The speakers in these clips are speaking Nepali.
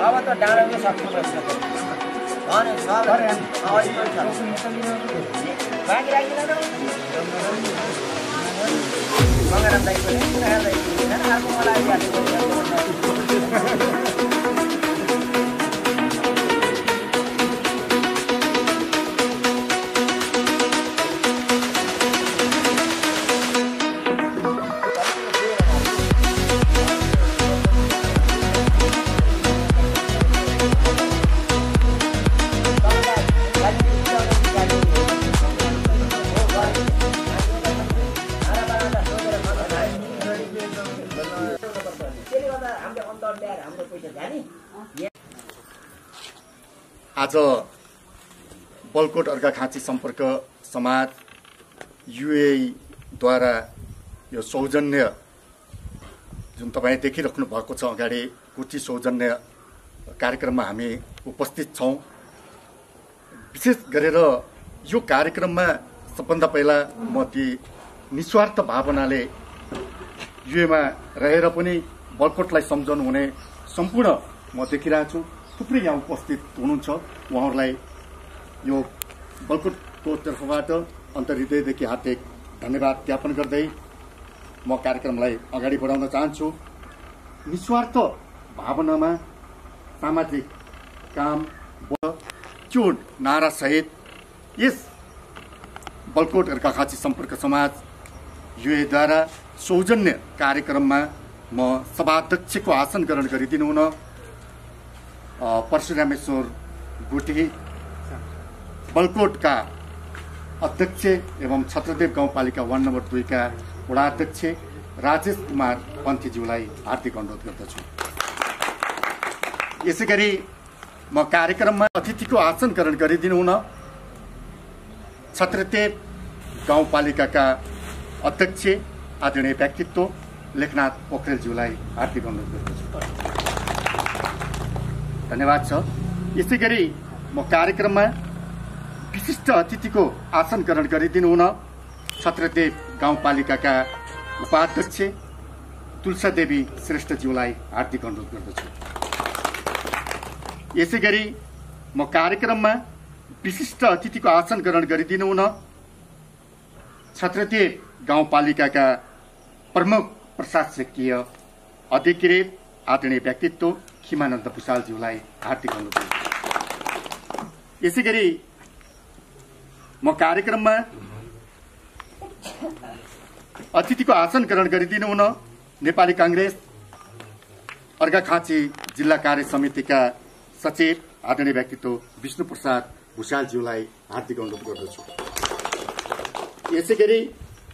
अब त डाँडो सक्नु पर्छ बाँकी राखिदिन गङ्गाराम दाइको अर्को मलाई आज बलकोट अर्घाखाँची सम्पर्क समाज युएद्वारा यो सौजन्य जुन तपाईँ देखिराख्नु भएको छ अगाडि कुर्ची सौजन्य कार्यक्रममा हामी उपस्थित छौँ। विशेष गरेर यो कार्यक्रममा सबभन्दा पहिला म ती निस्वार्थ भावनाले युएमा रहेर पनि बलकोटलाई सम्झाउनु हुने सम्पूर्ण म देखिरहेको छु। थुप्रै यहाँ उपस्थित हुनुहुन्छ, उहाँहरूलाई यो बलकोटको तर्फबाट अन्तर्हृदयदेखि हार्दिक धन्यवाद ज्ञापन गर्दै म कार्यक्रमलाई अगाडि बढाउन चाहन्छु। निस्वार्थ भावनामा सामाजिक काम त्यो नारासहित यस बलकोट अर्घाखाँची सम्पर्क समाज युएद्वारा सौजन्य कार्यक्रममा म सभाध्यक्षको आसन ग्रहण गरिदिनु हुन परशुरामेश्वर गुठी बलकोटका अध्यक्ष एवं छत्रदेव गाउँपालिका वार्ड नम्बर 2 का वडा अध्यक्ष राजेश कुमार पन्थीज्यूलाई हार्दिक अनुरोध गर्दछु। यसै गरी म कार्यक्रममा अतिथिको आसन ग्रहण गरिदिनु हुन छत्रदेव गाउँपालिकाका अध्यक्ष आदरणीय व्यक्तित्व लेखनाथ पोखरेलज्यूलाई हार्दिक अनुरोध गर्दछु। धन्यवाद छ। यसै गरी म कार्यक्रममा विशिष्ट अतिथिको आसन ग्रहण गरिदिनु हुन छत्रदेव गाउँपालिकाका उपाध्यक्ष तुलसादेवी श्रेष्ठज्यूलाई हार्दिक अनुरोध गर्दछु। यसै गरी म कार्यक्रममा विशिष्ट अतिथिको आसन ग्रहण गरिदिनु हुन छत्रदेव गाउँपालिकाका प्रमुख प्रशासकीय अधिकृत आदरणीय व्यक्तित्व खिमानन्द भुषालज्यूलाई हार्दिक अनुरोध गर्दछु। यसै गरी म कार्यक्रममा अतिथिको आसन ग्रहण गरिदिनु हुन नेपाली कांग्रेस अर्घाखाँची जिल्ला कार्य समितिका सचिव आदरणीय व्यक्तित्व विष्णुप्रसाद भुषालज्यूलाई हार्दिक अनुरोध गर्दछु। यसै गरी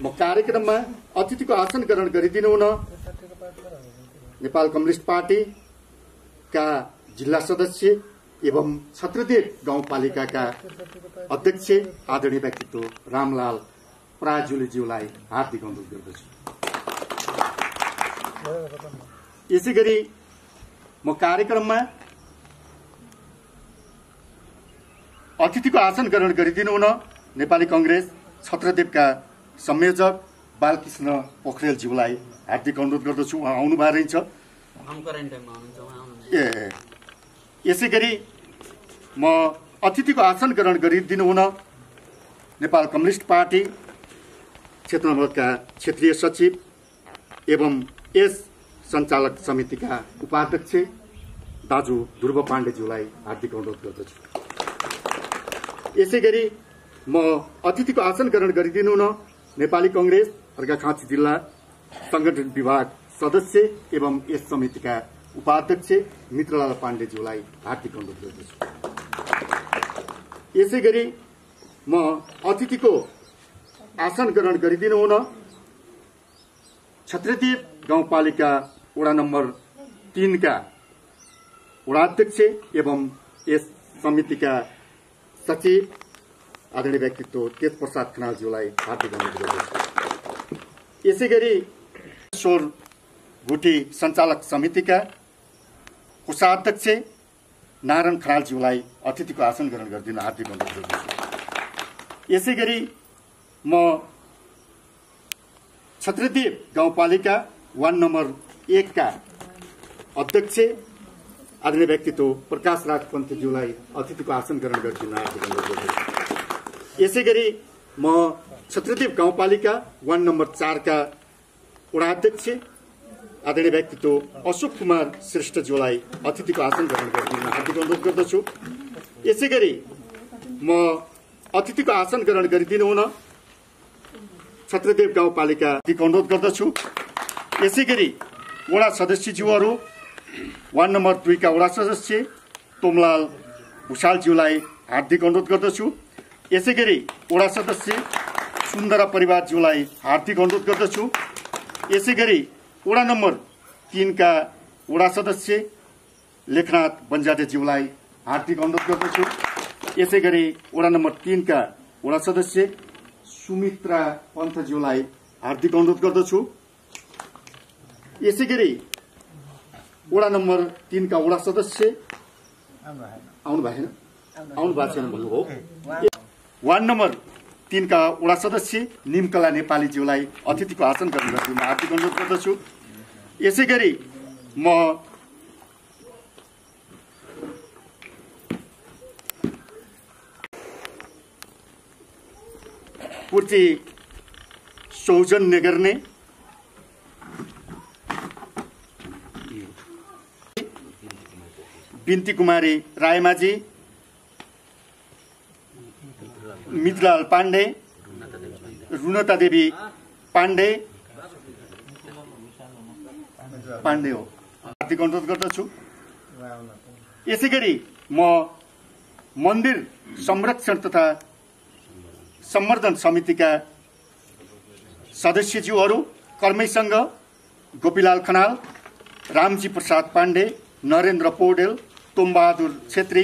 म कार्यक्रममा अतिथिको आसन ग्रहण गरिदिनु हुन नेपाल कम्युनिस्ट पार्टीका जिल्ला सदस्य एवं छत्रदेव गाउँपालिकाका अध्यक्ष आदरणीय व्यक्तित्व रामलाल पराजुलीज्यूलाई हार्दिक अनुरोध गर्दछु। यसै गरी म कार्यक्रममा अतिथिको आसन ग्रहण गरिदिनु हुन नेपाली कांग्रेस छत्रदेवका संयोजक बालकृष्ण पोखरेलज्यूलाई हार्दिक अनुरोध गर्दछु। उहाँ आउनुभएको रहेछ। यसै गरी म अतिथिको आसन ग्रहण गरिदिनु हुन नेपाल कम्युनिस्ट पार्टी क्षेत्र नम्बरका क्षेत्रीय सचिव एवं यस सञ्चालक समितिका उपाध्यक्ष दाजु ध्रुव पाण्डेज्यूलाई हार्दिक अनुरोध गर्दछु। यसै गरी म अतिथिको आसन ग्रहण गरिदिनु हुन नेपाली कांग्रेस अर्घाखाँची जिल्ला संगठन विभाग सदस्य एवं यस समितिका उपाध्यक्ष मित्रलाल पाण्डेज्यूलाई हार्दिक अनुरोध गर्दछु। यसै गरी म अतिथिको आसन ग्रहण गरिदिनु हुन छत्रदेव गाउँपालिका वडा नम्बर 3 का वडाध्यक्ष एवं यस समितिका सचिव आदरणीय व्यक्तित्व तेज प्रसाद खनालज्यूलाई हार्दिक अनुरोध गर्दछु। यसैगरी किशोर गुठी सञ्चालक समितिका कोषाध्यक्ष नारायण खनालज्यूलाई अतिथिको आसन ग्रहण गरिदिन हार्दिक अनुरोध गर्दछु। यसैगरी म छत्रदेव गाउँपालिका वार्ड नम्बर 1 का अध्यक्ष आदरणीय व्यक्तित्व प्रकाश राज पन्थज्यूलाई अतिथिको आसन ग्रहण गरिदिन हार्दिक अनुरोध गर्दछु। यसैगरी म छत्रदेव गाउँपालिका वार्ड नम्बर 4 का वडाध्यक्ष आदरणीय व्यक्तित्व अशोक कुमार श्रेष्ठज्यूलाई अतिथिको आसन ग्रहण गरिदिन हार्दिक अनुरोध गर्दछु। यसैगरी म अतिथिको आसन ग्रहण गरिदिनु हुन छत्रदेव गाउँपालिका हार्दिक अनुरोध गर्दछु। यसैगरी वडा सदस्यज्यूहरू वार्ड नम्बर 2 का वडा सदस्य तोमलाल भुषालज्यूलाई हार्दिक अनुरोध गर्दछु। यसैगरी वडा सदस्य सुन्दरा परिवारज्यूलाई हार्दिक अनुरोध गर्दछु। यसैगरी वडा नम्बर 3 का वडा सदस्य लेखनाथ बन्जाडेज्यूलाई हार्दिक अनुरोध गर्दछु। यसैगरी वडा नम्बर 3 का वडा सदस्य सुमित्रा पन्थज्यूलाई हार्दिक अनुरोध गर्दछु। यसैगरी वडा नम्बर 3 का वडा सदस्य आउनु भएको छैन भन्नुभयो। वार्ड नम्बर 3 का वडा सदस्य निमकला नेपालीज्यूलाई अतिथिको आसन ग्रहण गरिदिन हार्दिक अनुरोध गर्दछु। यसैगरी म पूर्ति सौजन्य गर्ने बिन्ती कुमारी रायमाझी, मित्रलाल पाण्डे, रुनता देवी पाण्डे हो हार्दिक अनुरोध गर्दछु। यसैगरी म मन्दिर संरक्षण तथा सम्वर्धन समितिका सदस्यज्यूहरू कर्मैसँग गोपीलाल खनाल, रामजी प्रसाद पाण्डे, नरेन्द्र पौडेल, तोमबहादुर छेत्री,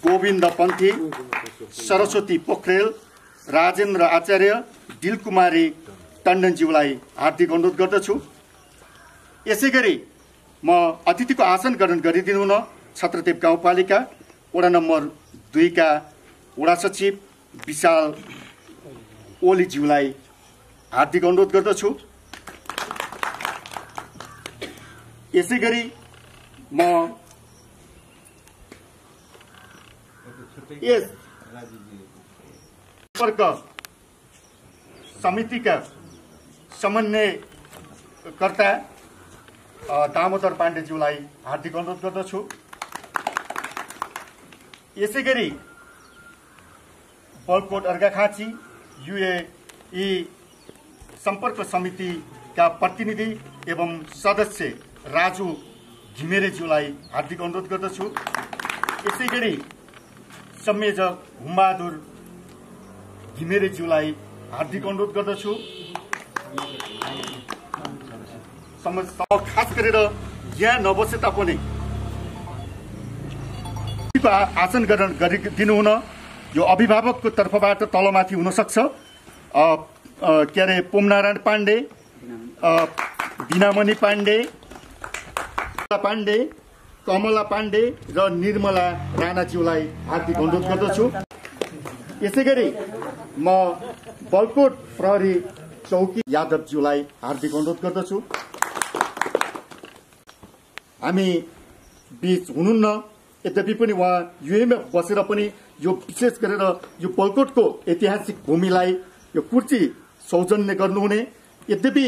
गोविन्द पन्थी, सरस्वती पोखरेल, राजेन्द्र आचार्य, दिलकुमारी टण्डनज्यूलाई हार्दिक अनुरोध गर्दछु। यसैगरी म अतिथिको आसन ग्रहण गरिदिनु हुन छत्रदेव गाउँपालिका वडा नम्बर 2 का वडा सचिव विशाल ओलीज्यूलाई हार्दिक अनुरोध गर्दछु। यसैगरी म यस सम्पर्क समितिका समन्वयकर्ता दामोदर पाण्डेज्यूलाई हार्दिक अनुरोध गर्दछु। यसैगरी बलकोट अर्घाखाँची UAE सम्पर्क समितिका प्रतिनिधि एवं सदस्य राजु घिमिरेज्यूलाई हार्दिक अनुरोध गर्दछु। यसैगरी संयोजक हुमबहादुर घिमिरेज्यूलाई हार्दिक अनुरोध गर्दछु। खास गरेर यहाँ नबसे तापनि आसन ग्रहण गरिदिनु हुन यो अभिभावकको तर्फबाट तलमाथि हुन सक्छ। के अरे पोमनारायण पाण्डे, बिनामणि पाण्डे, कमला पाण्डे र निर्मला राणाज्यूलाई हार्दिक अनुरोध गर्दछु। यसैगरी म बलकोट प्रहरी चौकी यादवज्यूलाई हार्दिक अनुरोध गर्दछु। हामी बीच हुनुहुन्न, यद्यपि पनि उहाँ युएमा बसेर पनि यो विशेष गरेर यो बलकोटको ऐतिहासिक भूमिलाई यो कुर्ची सौजन्य गर्नुहुने। यद्यपि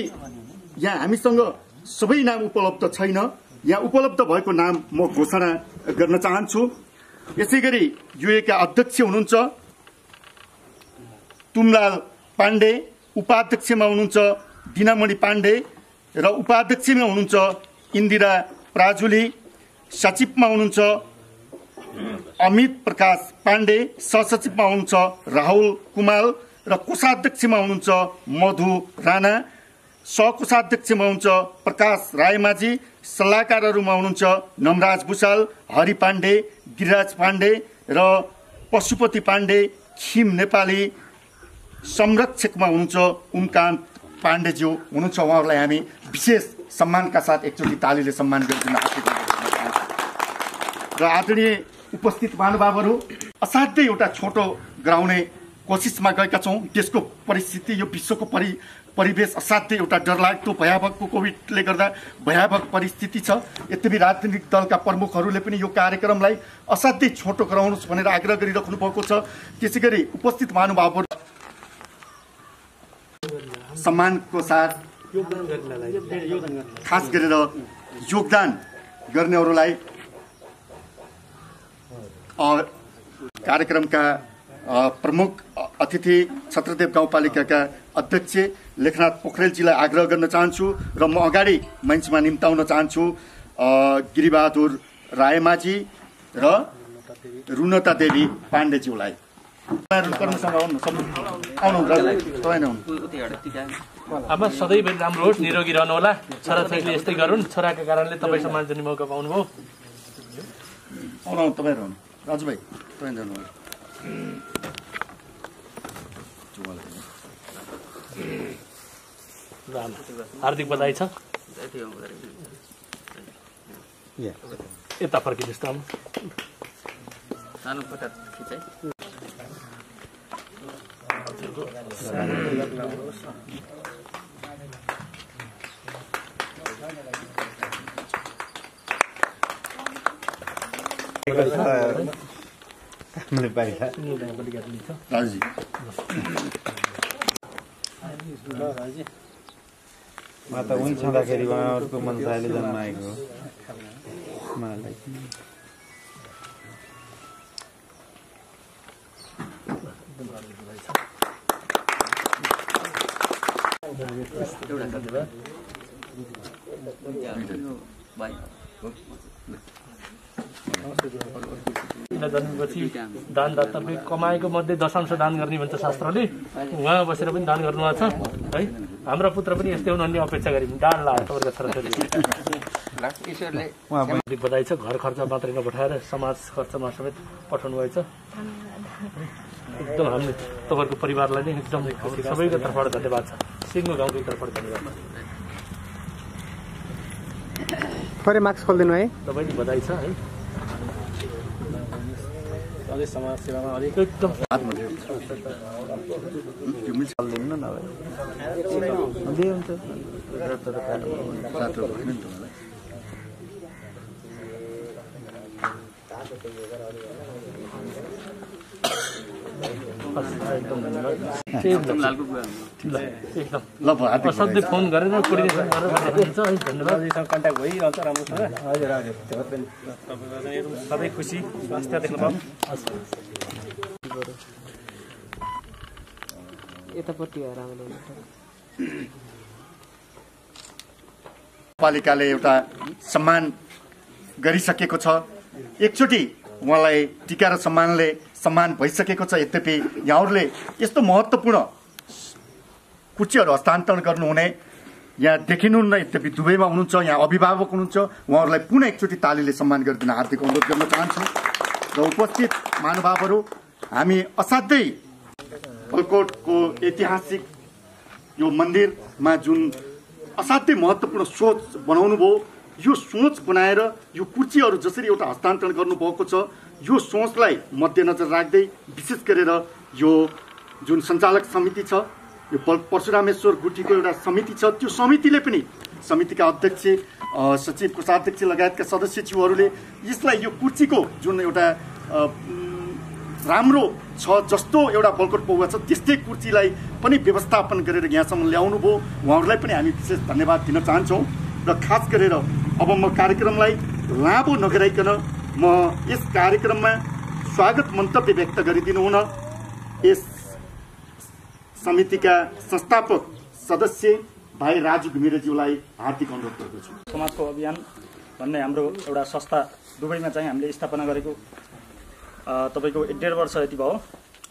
यहाँ हामीसँग सबै नाम उपलब्ध छैन, यहाँ उपलब्ध भएको नाम म घोषणा गर्न चाहन्छु। यसैगरी युएका अध्यक्ष हुनुहुन्छ तुमलाल पाण्डे, उपाध्यक्षमा हुनुहुन्छ दिनामणि पाण्डे र उपाध्यक्षमा हुनुहुन्छ इन्दिरा प्राजुली, सचिवमा हुनुहुन्छ अमित प्रकाश पाण्डे, सहसचिवमा हुनुहुन्छ राहुल कुमाल र कोषाध्यक्षमा हुनुहुन्छ मधु राणा सहकोषाध्यक्षमा हुनुहुन्छ प्रकाश रायमाझी, सल्लाहकारहरूमा हुनुहुन्छ नमराज भुषाल, हरि पाण्डे, गिरिराज पाण्डे र पशुपति पाण्डे, खिम नेपाली। संरक्षकमा हुनुहुन्छ उमकान्त पाण्डेज्यू हुनुहुन्छ। उहाँहरूलाई हामी विशेष सम्मानका साथ एकचोटि तालीले सम्मान गरिदिन र आदरणीय उपस्थित महानुभावहरू, असाध्यै एउटा छोटो गराउने कोसिसमा गएका छौँ। देशको परिस्थिति, यो विश्वको परिवेश असाध्यै एउटा डरलाग्दो भयावह कोभिडले गर्दा भयावह परिस्थिति छ। यद्यपि राजनीतिक दलका प्रमुखहरूले पनि यो कार्यक्रमलाई असाध्यै छोटो गराउनुहोस् भनेर आग्रह गरिराख्नु भएको छ। त्यसै गरी उपस्थित महानुभावहरू सम्मानको साथ खास गरेर योगदान गर्नेहरूलाई कार्यक्रमका प्रमुख अतिथि छत्रदेव गाउँपालिकाका अध्यक्ष लेखनाथ पोखरेलजीलाई आग्रह गर्न चाहन्छु र म अगाडि मञ्चमा निम्ताउन चाहन्छु गिरिबहादुर रायमाझी र रुनता देवी पाण्डेज्यूलाई। अब सधैँभरि राम्रो होस्, निरोगी रहनुहोला। छोराछोरीले यस्तै गरून्, छोराको कारणले तपाईँ सम्मान दिने मौका पाउनुभयो। राजुभाइ तपाईँ जानु। हार्दिक बधाई छ। यता फर्किनुहोस् त। माता उन छँदाखेरि उहाँहरूको मनसायले जन्माएको हो। जन्मेपछि दानदाताले कमाएको मध्ये दशांश दान गर्ने भन्छ शास्त्रले। उहाँ बसेर पनि दान गर्नुभएको छ है। हाम्रो पुत्र पनि यस्तै हुनु भन्ने अपेक्षा गऱ्यौँ। दान ला तपाईँको छोराछोरी बधाई छ। घर खर्च मात्रै नपठाएर समाज खर्चमा समेत पठाउनु भएछ। एकदम हामीले तपाईँहरूको परिवारलाई नै एकदम सबैको तर्फबाट धन्यवाद छ। सिङ्गो गाउँको तर्फबाट धन्यवाद। थोरै मार्क्स खोलिदिनु है। तपाईँले बधाई छ है। अझै समाज सेवामा अलिक एकदम असाध्यै फोन गरेर कोर्डिनेसन गरेर राखिदिन्छ है। धन्यवाद। कन्ट्याक्ट भइरहन्छ राम्रोसँग। हजुर हजुर सधैँ खुसी स्वास्थ्य देख्न पाऊँ। यतापट्टि पालिकाले एउटा सम्मान गरिसकेको छ। एकचोटि उहाँलाई टीका र सम्मान भइसकेको छ। यद्यपि यहाँहरूले यस्तो महत्त्वपूर्ण कुर्सीहरू हस्तान्तरण गर्नुहुने यहाँ देखिनुहुन्न। यद्यपि दुबईमा हुनुहुन्छ, यहाँ अभिभावक हुनुहुन्छ। उहाँहरूलाई पुनः एकचोटि तालीले सम्मान गरिदिन हार्दिक अनुरोध गर्न चाहन्छु। र उपस्थित महानुभावहरू, हामी असाध्यै बालकोटको ऐतिहासिक यो मन्दिरमा जुन असाध्यै महत्त्वपूर्ण सोच बनाउनु भयो, यो सोच बनाएर यो कुर्सीहरू जसरी एउटा हस्तान्तरण गर्नुभएको छ, यो सोचलाई मध्यनजर राख्दै विशेष गरेर यो जुन सञ्चालक समिति छ, यो परशुरामेश्वर गुठीको एउटा समिति छ, त्यो समितिले पनि समितिका अध्यक्ष, सचिव, कोषाध्यक्ष लगायतका सदस्यज्यूहरूले यसलाई यो कुर्सीको जुन एउटा राम्रो छ जस्तो एउटा बलकोट पौवा छ त्यस्तै कुर्सीलाई पनि व्यवस्थापन गरेर यहाँसम्म ल्याउनु भयो। उहाँहरूलाई पनि हामी विशेष धन्यवाद दिन चाहन्छौँ। र खास गरेर अब म कार्यक्रमलाई लामो नगराइकन म यस कार्यक्रममा स्वागत मन्तव्य व्यक्त गरिदिनु हुन यस समितिका संस्थापक सदस्य भाइ राजु घिमिरेज्यूलाई हार्दिक अनुरोध गर्दछु। समाजको अभियान भन्ने हाम्रो एउटा संस्था दुबईमा चाहिँ हामीले स्थापना गरेको तपाईँको 1.5 वर्ष यति भयो।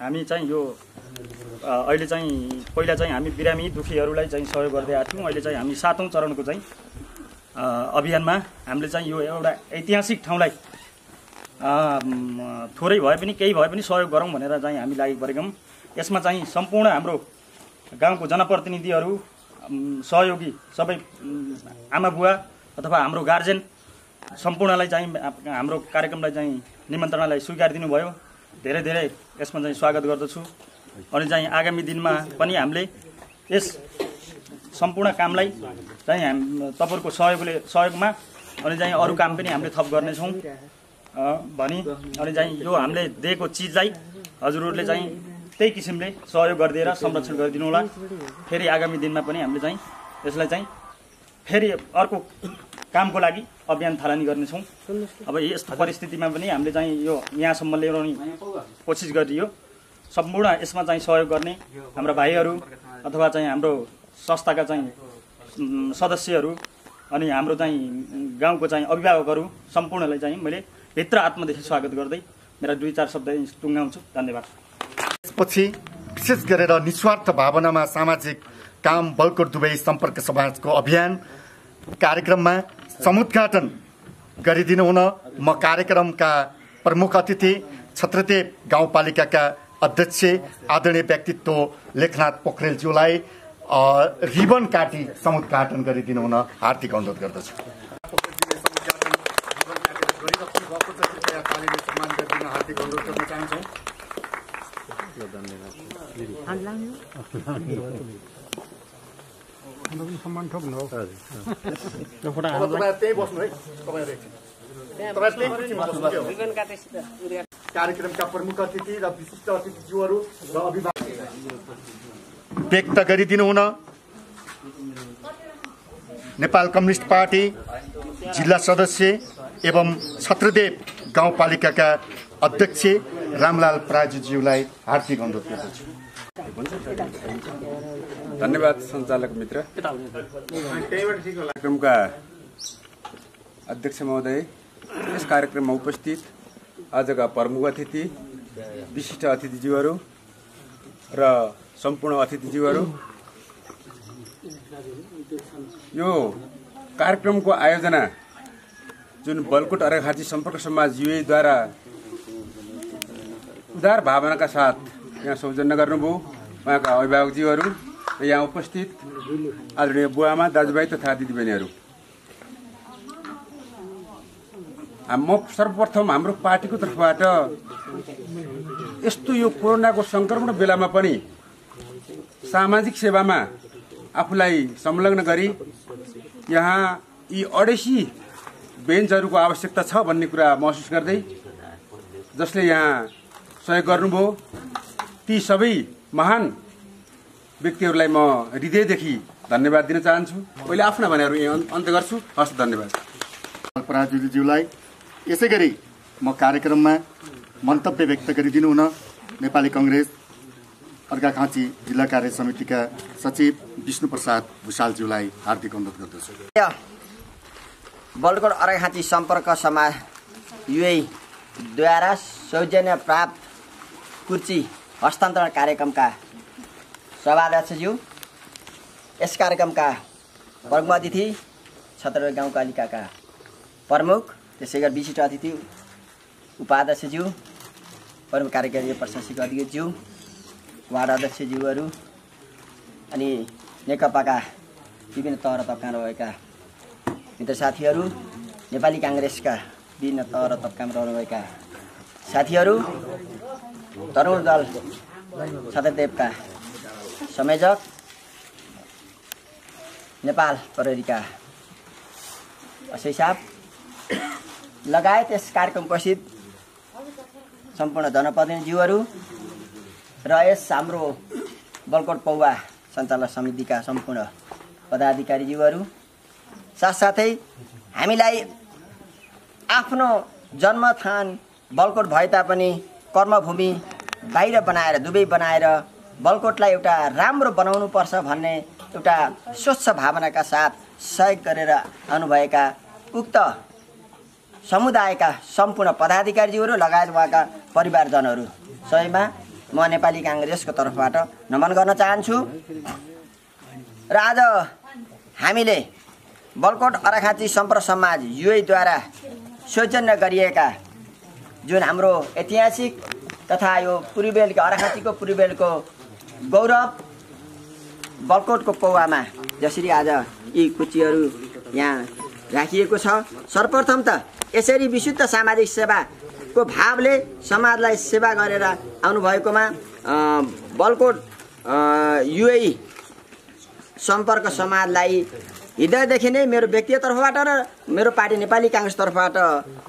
हामी चाहिँ यो अहिले चाहिँ पहिला चाहिँ हामी बिरामी दुखीहरूलाई चाहिँ सहयोग गर्दै आएको थियौँ। अहिले चाहिँ हामी 7औं चरणको चाहिँ अभियानमा हामीले चाहिँ यो एउटा ऐतिहासिक ठाउँलाई थोरै भए पनि केही भए पनि सहयोग गरौँ भनेर चाहिँ हामी लागि परेका छौँ। यसमा चाहिँ सम्पूर्ण हाम्रो गाउँको जनप्रतिनिधिहरू, सहयोगी सबै आमा बुवा अथवा हाम्रो गार्जेन सम्पूर्णलाई चाहिँ हाम्रो कार्यक्रमलाई चाहिँ निमन्त्रणालाई स्वीकार दिनुभयो। धेरै धेरै यसमा चाहिँ स्वागत गर्दछु। अनि चाहिँ आगामी दिनमा पनि हामीले यस सम्पूर्ण कामलाई चाहिँ तपाईँहरूको सहयोगमा अनि चाहिँ अरू काम पनि हामीले थप गर्नेछौँ भनी अनि चाहिँ यो हामीले दिएको चिजलाई हजुरहरूले चाहिँ त्यही किसिमले सहयोग गरिदिएर संरक्षण गरिदिनु होला। फेरि आगामी दिनमा पनि हामीले चाहिँ यसलाई चाहिँ फेरि अर्को कामको लागि अभियान थालनी गर्नेछौँ। अब यस परिस्थितिमा पनि हामीले चाहिँ यो यहाँसम्म ल्याउने कोसिस गरियो। सम्पूर्ण यसमा चाहिँ सहयोग गर्ने हाम्रा भाइहरू अथवा चाहिँ हाम्रो संस्थाका चाहिँ सदस्यहरू अनि हाम्रो चाहिँ गाउँको चाहिँ अभिभावकहरू सम्पूर्णलाई चाहिँ मैले भित्र आत्मदेखि स्वागत गर्दै मेरा 2-4 शब्द टुङ्गाउँछु। धन्यवाद। त्यसपछि विशेष गरेर निस्वार्थ भावनामा सामाजिक काम बलकोट दुवै सम्पर्क समाजको अभियान कार्यक्रममा समुद्घाटन गरिदिनु हुन म कार्यक्रमका प्रमुख अतिथि छत्रदेव गाउँपालिकाका अध्यक्ष आदरणीय व्यक्तित्व लेखनाथ पोखरेलज्यूलाई रिबन काटी समुद्घाटन गरिदिनु हुन हार्दिक अनुरोध गर्दछु। कार्यक्रमका प्रमुख अतिथि र विशिष्ट अतिथिज्यूहरू र अभिभावक व्यक्त गरिदिनु हुन नेपाल कम्युनिस्ट पार्टी जिल्ला सदस्य एवं छत्रदेव गाउँपालिकाका अध्यक्ष रामलाल पराजुज्यूलाई हार्दिक अनुरोध गर्दछु। धन्यवाद सञ्चालक मित्र। कार्यक्रमका अध्यक्ष महोदय, यस कार्यक्रममा उपस्थित आजका प्रमुख अतिथि, विशिष्ट अतिथिज्यूहरू र सम्पूर्ण अतिथिज्यूहरू, यो कार्यक्रमको आयोजना जुन बलकोट अर्घाखाँची सम्पर्क समाज युएद्वारा उदार भावनाका साथ यहाँ सौजन्य गर्नुभयो, उहाँका अभिभावकज्यूहरू र यहाँ उपस्थित आदरणीय बुवाआमा, दाजुभाइ तथा दिदीबहिनीहरू, म सर्वप्रथम हाम्रो पार्टीको तर्फबाट यस्तो यो कोरोनाको संक्रमण बेलामा पनि सामाजिक सेवामा आफूलाई संलग्न गरी यहाँ यी 250 बेन्चहरूको आवश्यकता छ भन्ने कुरा महसुस गर्दै जसले यहाँ सहयोग गर्नुभयो ती सबै महान व्यक्तिहरूलाई म हृदयदेखि धन्यवाद दिन चाहन्छु। पहिले आफ्ना भनेर अन्त्य गर्छु। हस्, धन्यवाद। पराजुज्यूलाई यसै गरी म कार्यक्रममा मन्तव्य व्यक्त गरिदिनु हुन नेपाली कङ्ग्रेस अर्घाखाँची जिल्ला कार्य समितिका सचिव विष्णुप्रसाद भुषालज्यूलाई हार्दिक अनुरोध गर्दछु। बलकोट अर्घाखाँची सम्पर्क समाज युएद्वारा सौजन्य प्राप्त कुर्ची हस्तान्तरण कार्यक्रमका सभाध्यक्षज्यू, यस कार्यक्रमका प्रमुख अतिथि छत्रदेव गाउँपालिकाका प्रमुख, त्यसै गरी विशिष्ट अतिथि उपाध्यक्षज्यू, प्रमुख कार्यकारी प्रशासनिक अधिकारीज्यू, वार्ड अध्यक्षज्यूहरू अनि नेकपाका विभिन्न तह र तबकामा रहेका मित्र साथीहरू, नेपाली काङ्ग्रेसका विभिन्न तह र तबकामा रहनुभएका साथीहरू, तरुण दल छत्रदेवका संयोजक, नेपाल प्रहरीका असै साहब लगायत यस कार्यक्रम उपस्थित सम्पूर्ण जनप्रतिनिधिज्यूहरू र यस हाम्रो बलकोट पौवा सञ्चालक समितिका सम्पूर्ण पदाधिकारीज्यूहरू, साथसाथै हामीलाई आफ्नो जन्मस्थान बलकोट भए तापनि कर्मभूमि बाहिर बनाएर दुवै बनाएर बलकोटलाई एउटा राम्रो बनाउनुपर्छ भन्ने एउटा स्वच्छ भावनाका साथ सहयोग गरेर आउनुभएका उक्त समुदायका सम्पूर्ण पदाधिकारीज्यूहरू लगायत उहाँका परिवारजनहरू सबैमा म नेपाली काङ्ग्रेसको तर्फबाट नमन गर्न चाहन्छु। र आज हामीले बलकोट अर्घाखाँची सम्पर्क समाज युएद्वारा सौजन्य गरिएका जुन हाम्रो ऐतिहासिक तथा यो पूर्वेलको अर्घाखाँचीको पूर्वेलको गौरव बलकोटको पौवामा जसरी आज यी कुचीहरू यहाँ राखिएको छ, सर्वप्रथम त यसरी विशुद्ध सामाजिक सेवाको भावले समाजलाई सेवा गरेर आउनुभएकोमा बलकोट युए सम्पर्क समाजलाई हृदयदेखि नै मेरो व्यक्तिगत तर्फबाट र मेरो पार्टी नेपाली काङ्ग्रेस तर्फबाट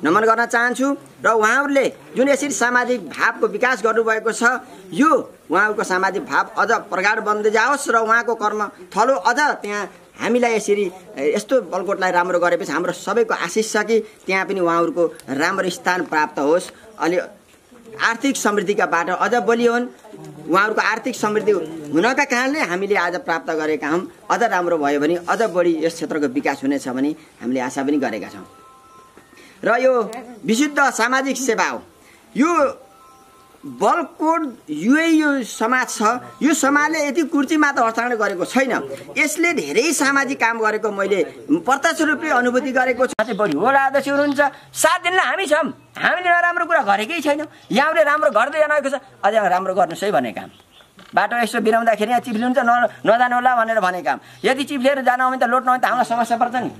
नमन गर्न चाहन्छु। र उहाँहरूले जुन यसरी सामाजिक भावको विकास गर्नुभएको छ, यो उहाँको सामाजिक भाव अझ प्रगाढ बन्दै जाओस् र उहाँको कर्म थलो अझ त्यहाँ हामीलाई यसरी यस्तो बलकोटलाई राम्रो गरेपछि हाम्रो सबैको आशिष छ कि त्यहाँ पनि उहाँहरूको राम्रो स्थान प्राप्त होस्, अलि आर्थिक समृद्धिका बाटो अझ बलियो हुन्। उहाँहरूको आर्थिक समृद्धि हुनका कारणले हामीले आज प्राप्त गरेका हौँ। अझ राम्रो भयो भने अझ बढी यस क्षेत्रको विकास हुनेछ भने हामीले आशा पनि गरेका छौँ। र यो विशुद्ध सामाजिक सेवा हो। यो बलकोट युए यो समाज छ, यो समाजले यति कुर्ची मात्र हस्तान्तरण गरेको छैन, यसले धेरै सामाजिक काम गरेको मैले प्रत्यक्ष रूपले अनुभूति गरेको छु। बढी वडा अध्यक्ष हुनुहुन्छ, 7 दिनलाई हामी छौँ, हामीले नराम्रो कुरा गरेकै छैनौँ। यहाँले राम्रो गर्दै जानुभएको छ, अझ राम्रो गर्नुहोस् है भन्ने काम। बाटो यसो बिराउँदाखेरि यहाँ चिप्लिन्छ नजानु होला भनेर भने काम। यदि चिप्लेर जानु भने त लोट नभए त हामीलाई समस्या पर्छ नि,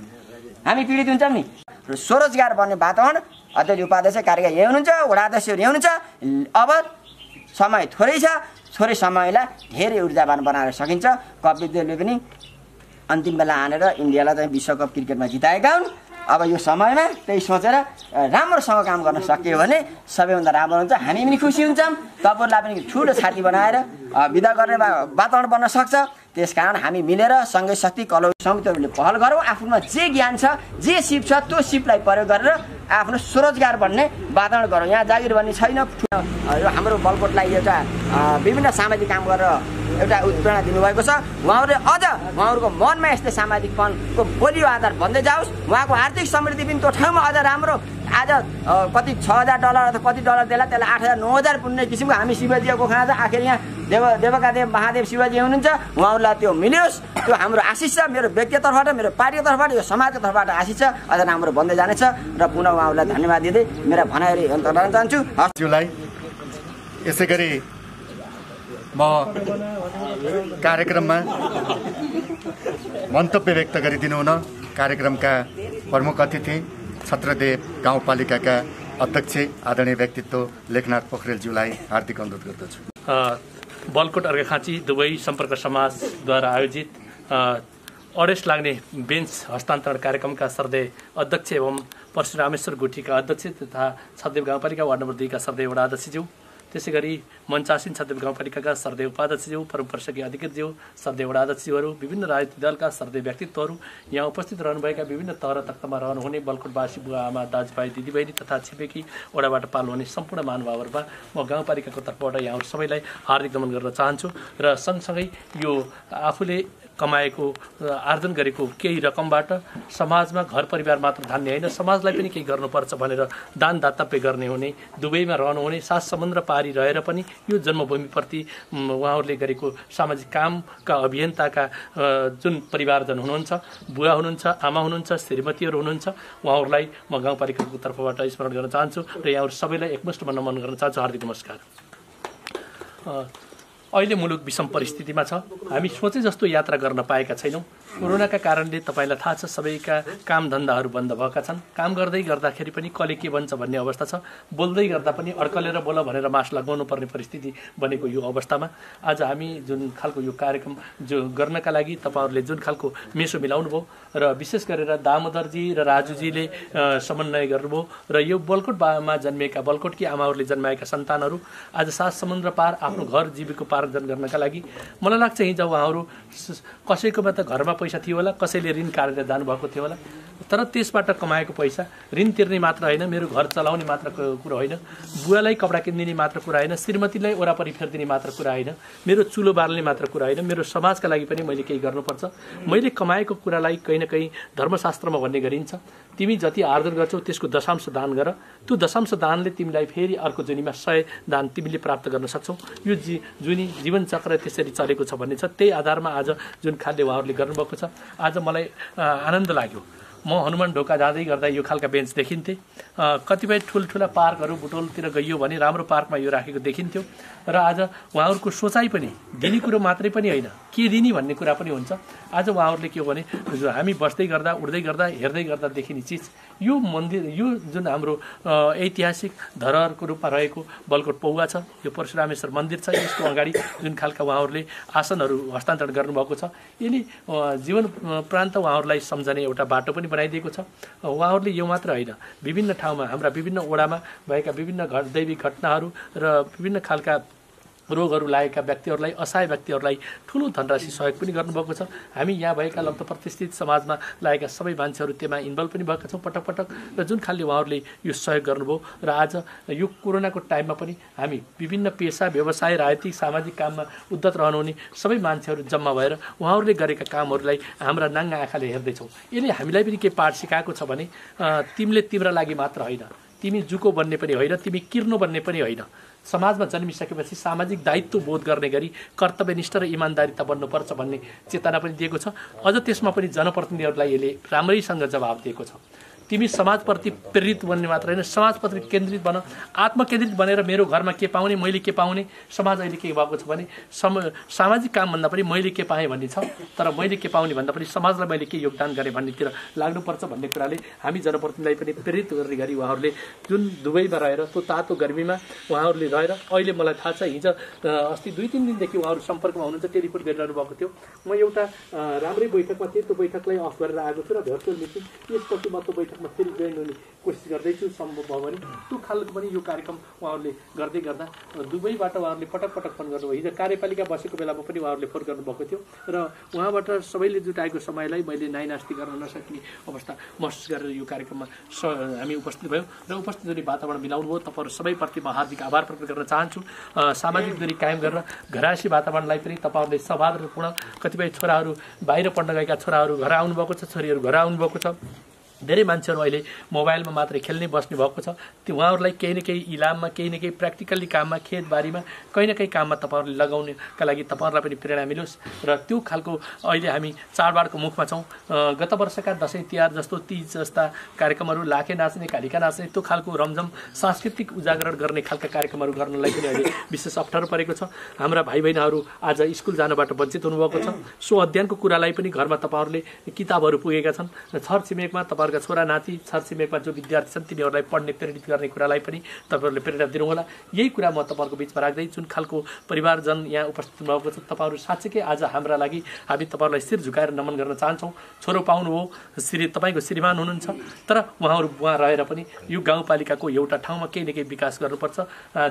हामी पीडित हुन्छौँ नि। र स्वरोजगार बन्ने वातावरण अध्यक्ष उपाध्यक्ष कार्यक्रम यही हुनुहुन्छ, वडा अध्यक्षहरू यही हुनुहुन्छ। अब समय थोरै छ, थोरै समयलाई धेरै ऊर्जावान बनाएर सकिन्छ। कपिलदेवले पनि अन्तिम बेला हानेर इन्डियालाई चाहिँ विश्वकप क्रिकेटमा जिताएका हुन्। अब यो समयमा त्यही सोचेर राम्रोसँग काम गर्न सकियो भने सबैभन्दा राम्रो हुन्छ, हामी पनि खुसी हुन्छौँ, तपाईँहरूलाई पनि ठुलो छाती बनाएर विदा गर्ने वातावरण बन्न सक्छ। त्यसकारण हामी मिलेर सँगै शक्ति कलौ समितिहरूले पहल गरौँ। आफूमा जे ज्ञान छ, जे सिप छ, त्यो सिपलाई प्रयोग गरेर आफ्नो स्वरोजगार बन्ने वातावरण गरौँ। यहाँ जागिर भन्ने छैन। यो हाम्रो बलकोटलाई एउटा विभिन्न सामाजिक काम गरेर एउटा उत्प्रेरणा दिनुभएको छ। उहाँहरूले अझ उहाँहरूको मनमा यस्तै सामाजिकपनको बलियो आधार बन्दै जाओस्। उहाँको आर्थिक समृद्धि पनि त्यो ठाउँमा अझ राम्रो। आज कति $6,000 अथवा कति डलर देला, त्यसलाई 8,000 9,000 पुग्ने किसिमको हामी शिवजीको खाना छ। आखिर यहाँ देवकादेव महादेव शिवजी हुनुहुन्छ, उहाँहरूलाई त्यो मिलियोस्। त्यो हाम्रो आशिष छ, मेरो व्यक्तिगत तर्फबाट, मेरो पार्टीको तर्फबाट, यो समाजको तर्फबाट आशिष छ। अझ राम्रो बन्दै जानेछ र पुनः उहाँहरूलाई धन्यवाद दिँदै मेरा भनाइहरू अन्त गर्न चाहन्छु। हजुरलाई यसै गरी म कार्यक्रममा मन्तव्य व्यक्त गरिदिनु हुन कार्यक्रमका प्रमुख अतिथि छत्रदेव गाउँपालिकाका अध्यक्ष आदरणीय व्यक्तित्व लेखनाथ पोखरेलज्यूलाई हार्दिक अनुरोध गर्दछु। बलकोट अर्घाखाँची दुवै सम्पर्क समाजद्वारा आयोजित अडेस लाग्ने बेन्च हस्तान्तरण कार्यक्रमका सर्दै अध्यक्ष एवं परशुरामेश्वर गुठीका अध्यक्ष तथा छत्रदेव गाउँपालिका वार्ड नम्बर 2 का सर्दै वडा अध्यक्षज्यू, त्यसै गरी मञ्चासीन छत्रदेव गाउँपालिकाका सर्दै उपाध्यक्षज्यू, परमपर्षकीय अधिकृतज्यू, सर्दै वडा अध्यक्षज्यूहरू, विभिन्न राजनीतिक दलका सर्दै व्यक्तित्वहरू, यहाँ उपस्थित रहनुभएका विभिन्न तह र तख्तामा रहनुहुने बलकोटवासी बुवा आमा दाजुभाइ दिदीबहिनी तथा छिमेकी वडाबाट पाल्नुहुने सम्पूर्ण महानुभावहरूमा म गाउँपालिकाको तर्फबाट यहाँहरू सबैलाई हार्दिक नमन गर्न चाहन्छु। र सँगसँगै यो आफूले कमाएको आर्जन गरेको केही रकमबाट समाजमा घर परिवार मात्र धान्ने होइन, समाजलाई पनि केही गर्नुपर्छ भनेर दान दातव्य गर्ने हुने, दुबईमा रहनुहुने, 7 समुद्र पारी रहेर पनि यो जन्मभूमिप्रति उहाँहरूले गरेको सामाजिक कामका अभियन्ताका जुन परिवारजन हुनुहुन्छ, बुवा हुनुहुन्छ, आमा हुनुहुन्छ, श्रीमतीहरू हुनुहुन्छ, उहाँहरूलाई म गाउँपालिकाको तर्फबाट स्मरण गर्न चाहन्छु र यहाँहरू सबैलाई एकमुष्टमा नमन गर्न चाहन्छु। हार्दिक नमस्कार। अहिले मुलुक विषम परिस्थितिमा छ। हामी सोचे जस्तो यात्रा गर्न पाएका छैनौँ। कोरोनाका कारणले तपाईँलाई थाहा छ, सबैका कामधन्दाहरू बन्द भएका छन्। काम गर्दै गर्दाखेरि पनि कसले के भन्छ भन्ने अवस्था छ। बोल्दै गर्दा पनि अड्कलेर बोल भनेर मास्क लगाउनु पर्ने परिस्थिति बनेको यो अवस्थामा आज हामी जुन खालको यो कार्यक्रम जो गर्नका लागि तपाईँहरूले जुन खालको मेसो मिलाउनु भयो र विशेष गरेर दामोदरजी र राजुजीले समन्वय गर्नुभयो र यो बलकोटमा जन्मिएका बलकोटकी आमाहरूले जन्माएका सन्तानहरू आज 7 समुद्र पार आफ्नो घर जीविकोपार्जन गर्नका लागि मलाई लाग्छ हिजो उहाँहरू कसैकोमा त घरमा पैसा थियो होला, कसैले ऋण काटेर जानुभएको थियो होला, तर त्यसबाट कमाएको पैसा ऋण तिर्ने मात्र होइन, मेरो घर चलाउने मात्र कुरा होइन, बुवालाई कपडा किनिदिने मात्र कुरा होइन, श्रीमतीलाई वरापरि फेरिदिने मात्र कुरा होइन, मेरो चुलो बाल्ने मात्र कुरा होइन, मेरो समाजका लागि पनि मैले केही गर्नुपर्छ। मैले कमाएको कुरालाई कहीँ न कहीँ धर्मशास्त्रमा भन्ने गरिन्छ तिमी जति आर्जन गर्छौ त्यसको दशांश दान गर। त्यो दशांश दानले तिमीलाई फेरि अर्को जुनीमा 100 दान तिमीले प्राप्त गर्न सक्छौ। यो जुनी जीवन चक्र त्यसरी चलेको छ भन्ने छ। त्यही आधारमा आज जुन खालले उहाँहरूले गर्नुभएको छ, आज मलाई आनन्द लाग्यो। म हनुमान ढोका जाँदै गर्दा यो खालका बेन्च देखिन्थे। कतिपय ठुल्ठुला पार्कहरू बुटोलतिर गइयो भने राम्रो पार्कमा यो राखेको देखिन्थ्यो। र आज उहाँहरूको सोचाइ पनि दिने कुरो मात्रै पनि होइन, के दिने भन्ने कुरा पनि हुन्छ। आज उहाँहरूले के हो भने हामी बस्दै गर्दा उड्दै गर्दा हेर्दै गर्दा देखिने चिज यो मन्दिर, यो जुन हाम्रो ऐतिहासिक धरोहरको रूपमा रहेको बलकोट पौवा छ, यो परशुरामेश्वर मन्दिर छ, यसको अगाडि जुन खालका उहाँहरूले आसनहरू हस्तान्तरण गर्नुभएको छ, यसले जीवन प्रान्त उहाँहरूलाई सम्झने एउटा बाटो पनि बनाइदिएको छ। उहाँहरूले यो मात्र होइन, विभिन्न ठाउँमा हाम्रा विभिन्न ओडामा भएका विभिन्न दैविक घटनाहरू र विभिन्न खालका रोगहरू लागेका व्यक्तिहरूलाई, असहाय व्यक्तिहरूलाई ठुलो धनराशि सहयोग पनि गर्नुभएको छ। हामी यहाँ भएका लगभग प्रतिष्ठित समाजमा लागेका सबै मान्छेहरू त्यसमा इन्भल्भ पनि भएका छौँ पटक पटक। र जुन खालले उहाँहरूले यो सहयोग गर्नुभयो र आज यो कोरोनाको टाइममा पनि हामी विभिन्न पेसा, व्यवसाय, राजनीतिक, सामाजिक काममा उद्धत रहनुहुने सबै मान्छेहरू जम्मा भएर उहाँहरूले गरेका कामहरूलाई हाम्रा नाङ्गा आँखाले हेर्दैछौँ। यसले हामीलाई पनि के पाठ सिकाएको छ भने तिमीले तिम्रा लागि मात्र होइन, तिमी जुको बन्ने पनि होइन, तिमी किर्नो बन्ने पनि होइन। समाजमा जन्मिसकेपछि सामाजिक दायित्व बोध गर्ने गरी कर्तव्यनिष्ठ र इमान्दारिता बन्नुपर्छ भन्ने चेतना पनि दिएको छ। अझ त्यसमा पनि जनप्रतिनिधिहरूलाई यसले राम्रैसँग जवाब दिएको छ। तिमी समाजप्रति प्रेरित बन्ने मात्र होइन, समाजप्रति केन्द्रित बन, आत्मकेन्द्रित बनेर मेरो घरमा के पाउने, मैले के पाउने। समाज अहिले के भएको छ भने सामाजिक कामभन्दा पनि मैले के पाएँ भन्ने छ, तर मैले के पाउने भन्दा पनि समाजलाई मैले के योगदान गरेँ भन्नेतिर लाग्नुपर्छ भन्ने कुराले हामी जनप्रतिनिधिलाई पनि प्रेरित गर्ने गरी उहाँहरूले जुन दुबईमा रहेर त्यो तातो गर्मीमा उहाँहरूले रहेर, अहिले मलाई थाहा छ हिजो अस्ति 2-3 दिनदेखि उहाँहरू सम्पर्कमा हुनुहुन्छ, टेलिफोन गरिरहनु भएको थियो। म एउटा राम्रै बैठकमा थिएँ, त्यो बैठकलाई अफ गरेर आएको छु र भर्चुअल मिटिङ यसपछि म त्यो बैठक फेरि जोइन हुने कोसिस गर्दैछु। सम्भव भयो भने त्यो खालको पनि यो कार्यक्रम उहाँहरूले गर्दै गर्दा दुबईबाट उहाँहरूले पटक पटक फोन गर्नुभयो। हिजो कार्यपालिका बसेको बेलामा पनि उहाँहरूले फोन गर्नुभएको थियो र उहाँबाट सबैले जुटाएको समयलाई मैले नाइनास्ती गर्न नसक्ने अवस्था महसुस गरेर यो कार्यक्रममा हामी उपस्थित भयौँ र उपस्थित हुने वातावरण मिलाउनु भयो। तपाईँहरू सबैप्रति म हार्दिक आभार प्रकट गर्न चाहन्छु। सामाजिक दूरी कायम गरेर घरायसी वातावरणलाई पनि तपाईँहरूले सौहार्दपूर्ण, कतिपय छोराहरू बाहिर पढ्न गएका छोराहरू घर आउनुभएको छ, छोरीहरू घर आउनुभएको छ। धेरै मान्छेहरू अहिले मोबाइलमा मात्रै खेल्ने बस्ने भएको छ। त्यो उहाँहरूलाई केही न केही इलाममा, केही न केही प्र्याक्टिकल्ली काममा, खेतबारीमा कहीँ न कहीँ काममा तपाईँहरूले लगाउनका लागि तपाईँहरूलाई पनि प्रेरणा मिलोस्। र त्यो खालको अहिले हामी चाडबाडको मुखमा छौँ। गत वर्षका दसैँ तिहार जस्तो, तीज जस्ता कार्यक्रमहरू, लाखे नाच्ने, कालिका नाच्ने, त्यो खालको रमझम सांस्कृतिक उजागर गर्ने खालका कार्यक्रमहरू गर्नलाई पनि अहिले विशेष अप्ठ्यारो परेको छ। हाम्रा भाइ बहिनीहरू आज स्कुल जानबाट वञ्चित हुनुभएको छ। सो अध्ययनको कुरालाई पनि घरमा तपाईँहरूले किताबहरू पुगेका छन्। छरछिमेकमा तपाईँहरूका छोरा नाति, छरछिमेकमा जो विद्यार्थी छन् तिनीहरूलाई पढ्ने प्रेरित गर्ने कुरालाई पनि तपाईँहरूले प्रेरणा दिनुहोला। यही कुरा म तपाईँहरूको बिचमा राख्दै जुन खालको परिवारजन यहाँ उपस्थित हुनुभएको छ, तपाईँहरू साँच्चैकै आज हाम्रा लागि हामी तपाईँहरूलाई शिर झुकाएर नमन गर्न चाहन्छौँ। छोरो पाउनुभयो, तपाईँको श्रीमान हुनुहुन्छ, तर उहाँहरू उहाँ रहेर पनि यो गाउँपालिकाको एउटा ठाउँमा केही न केही विकास गर्नुपर्छ,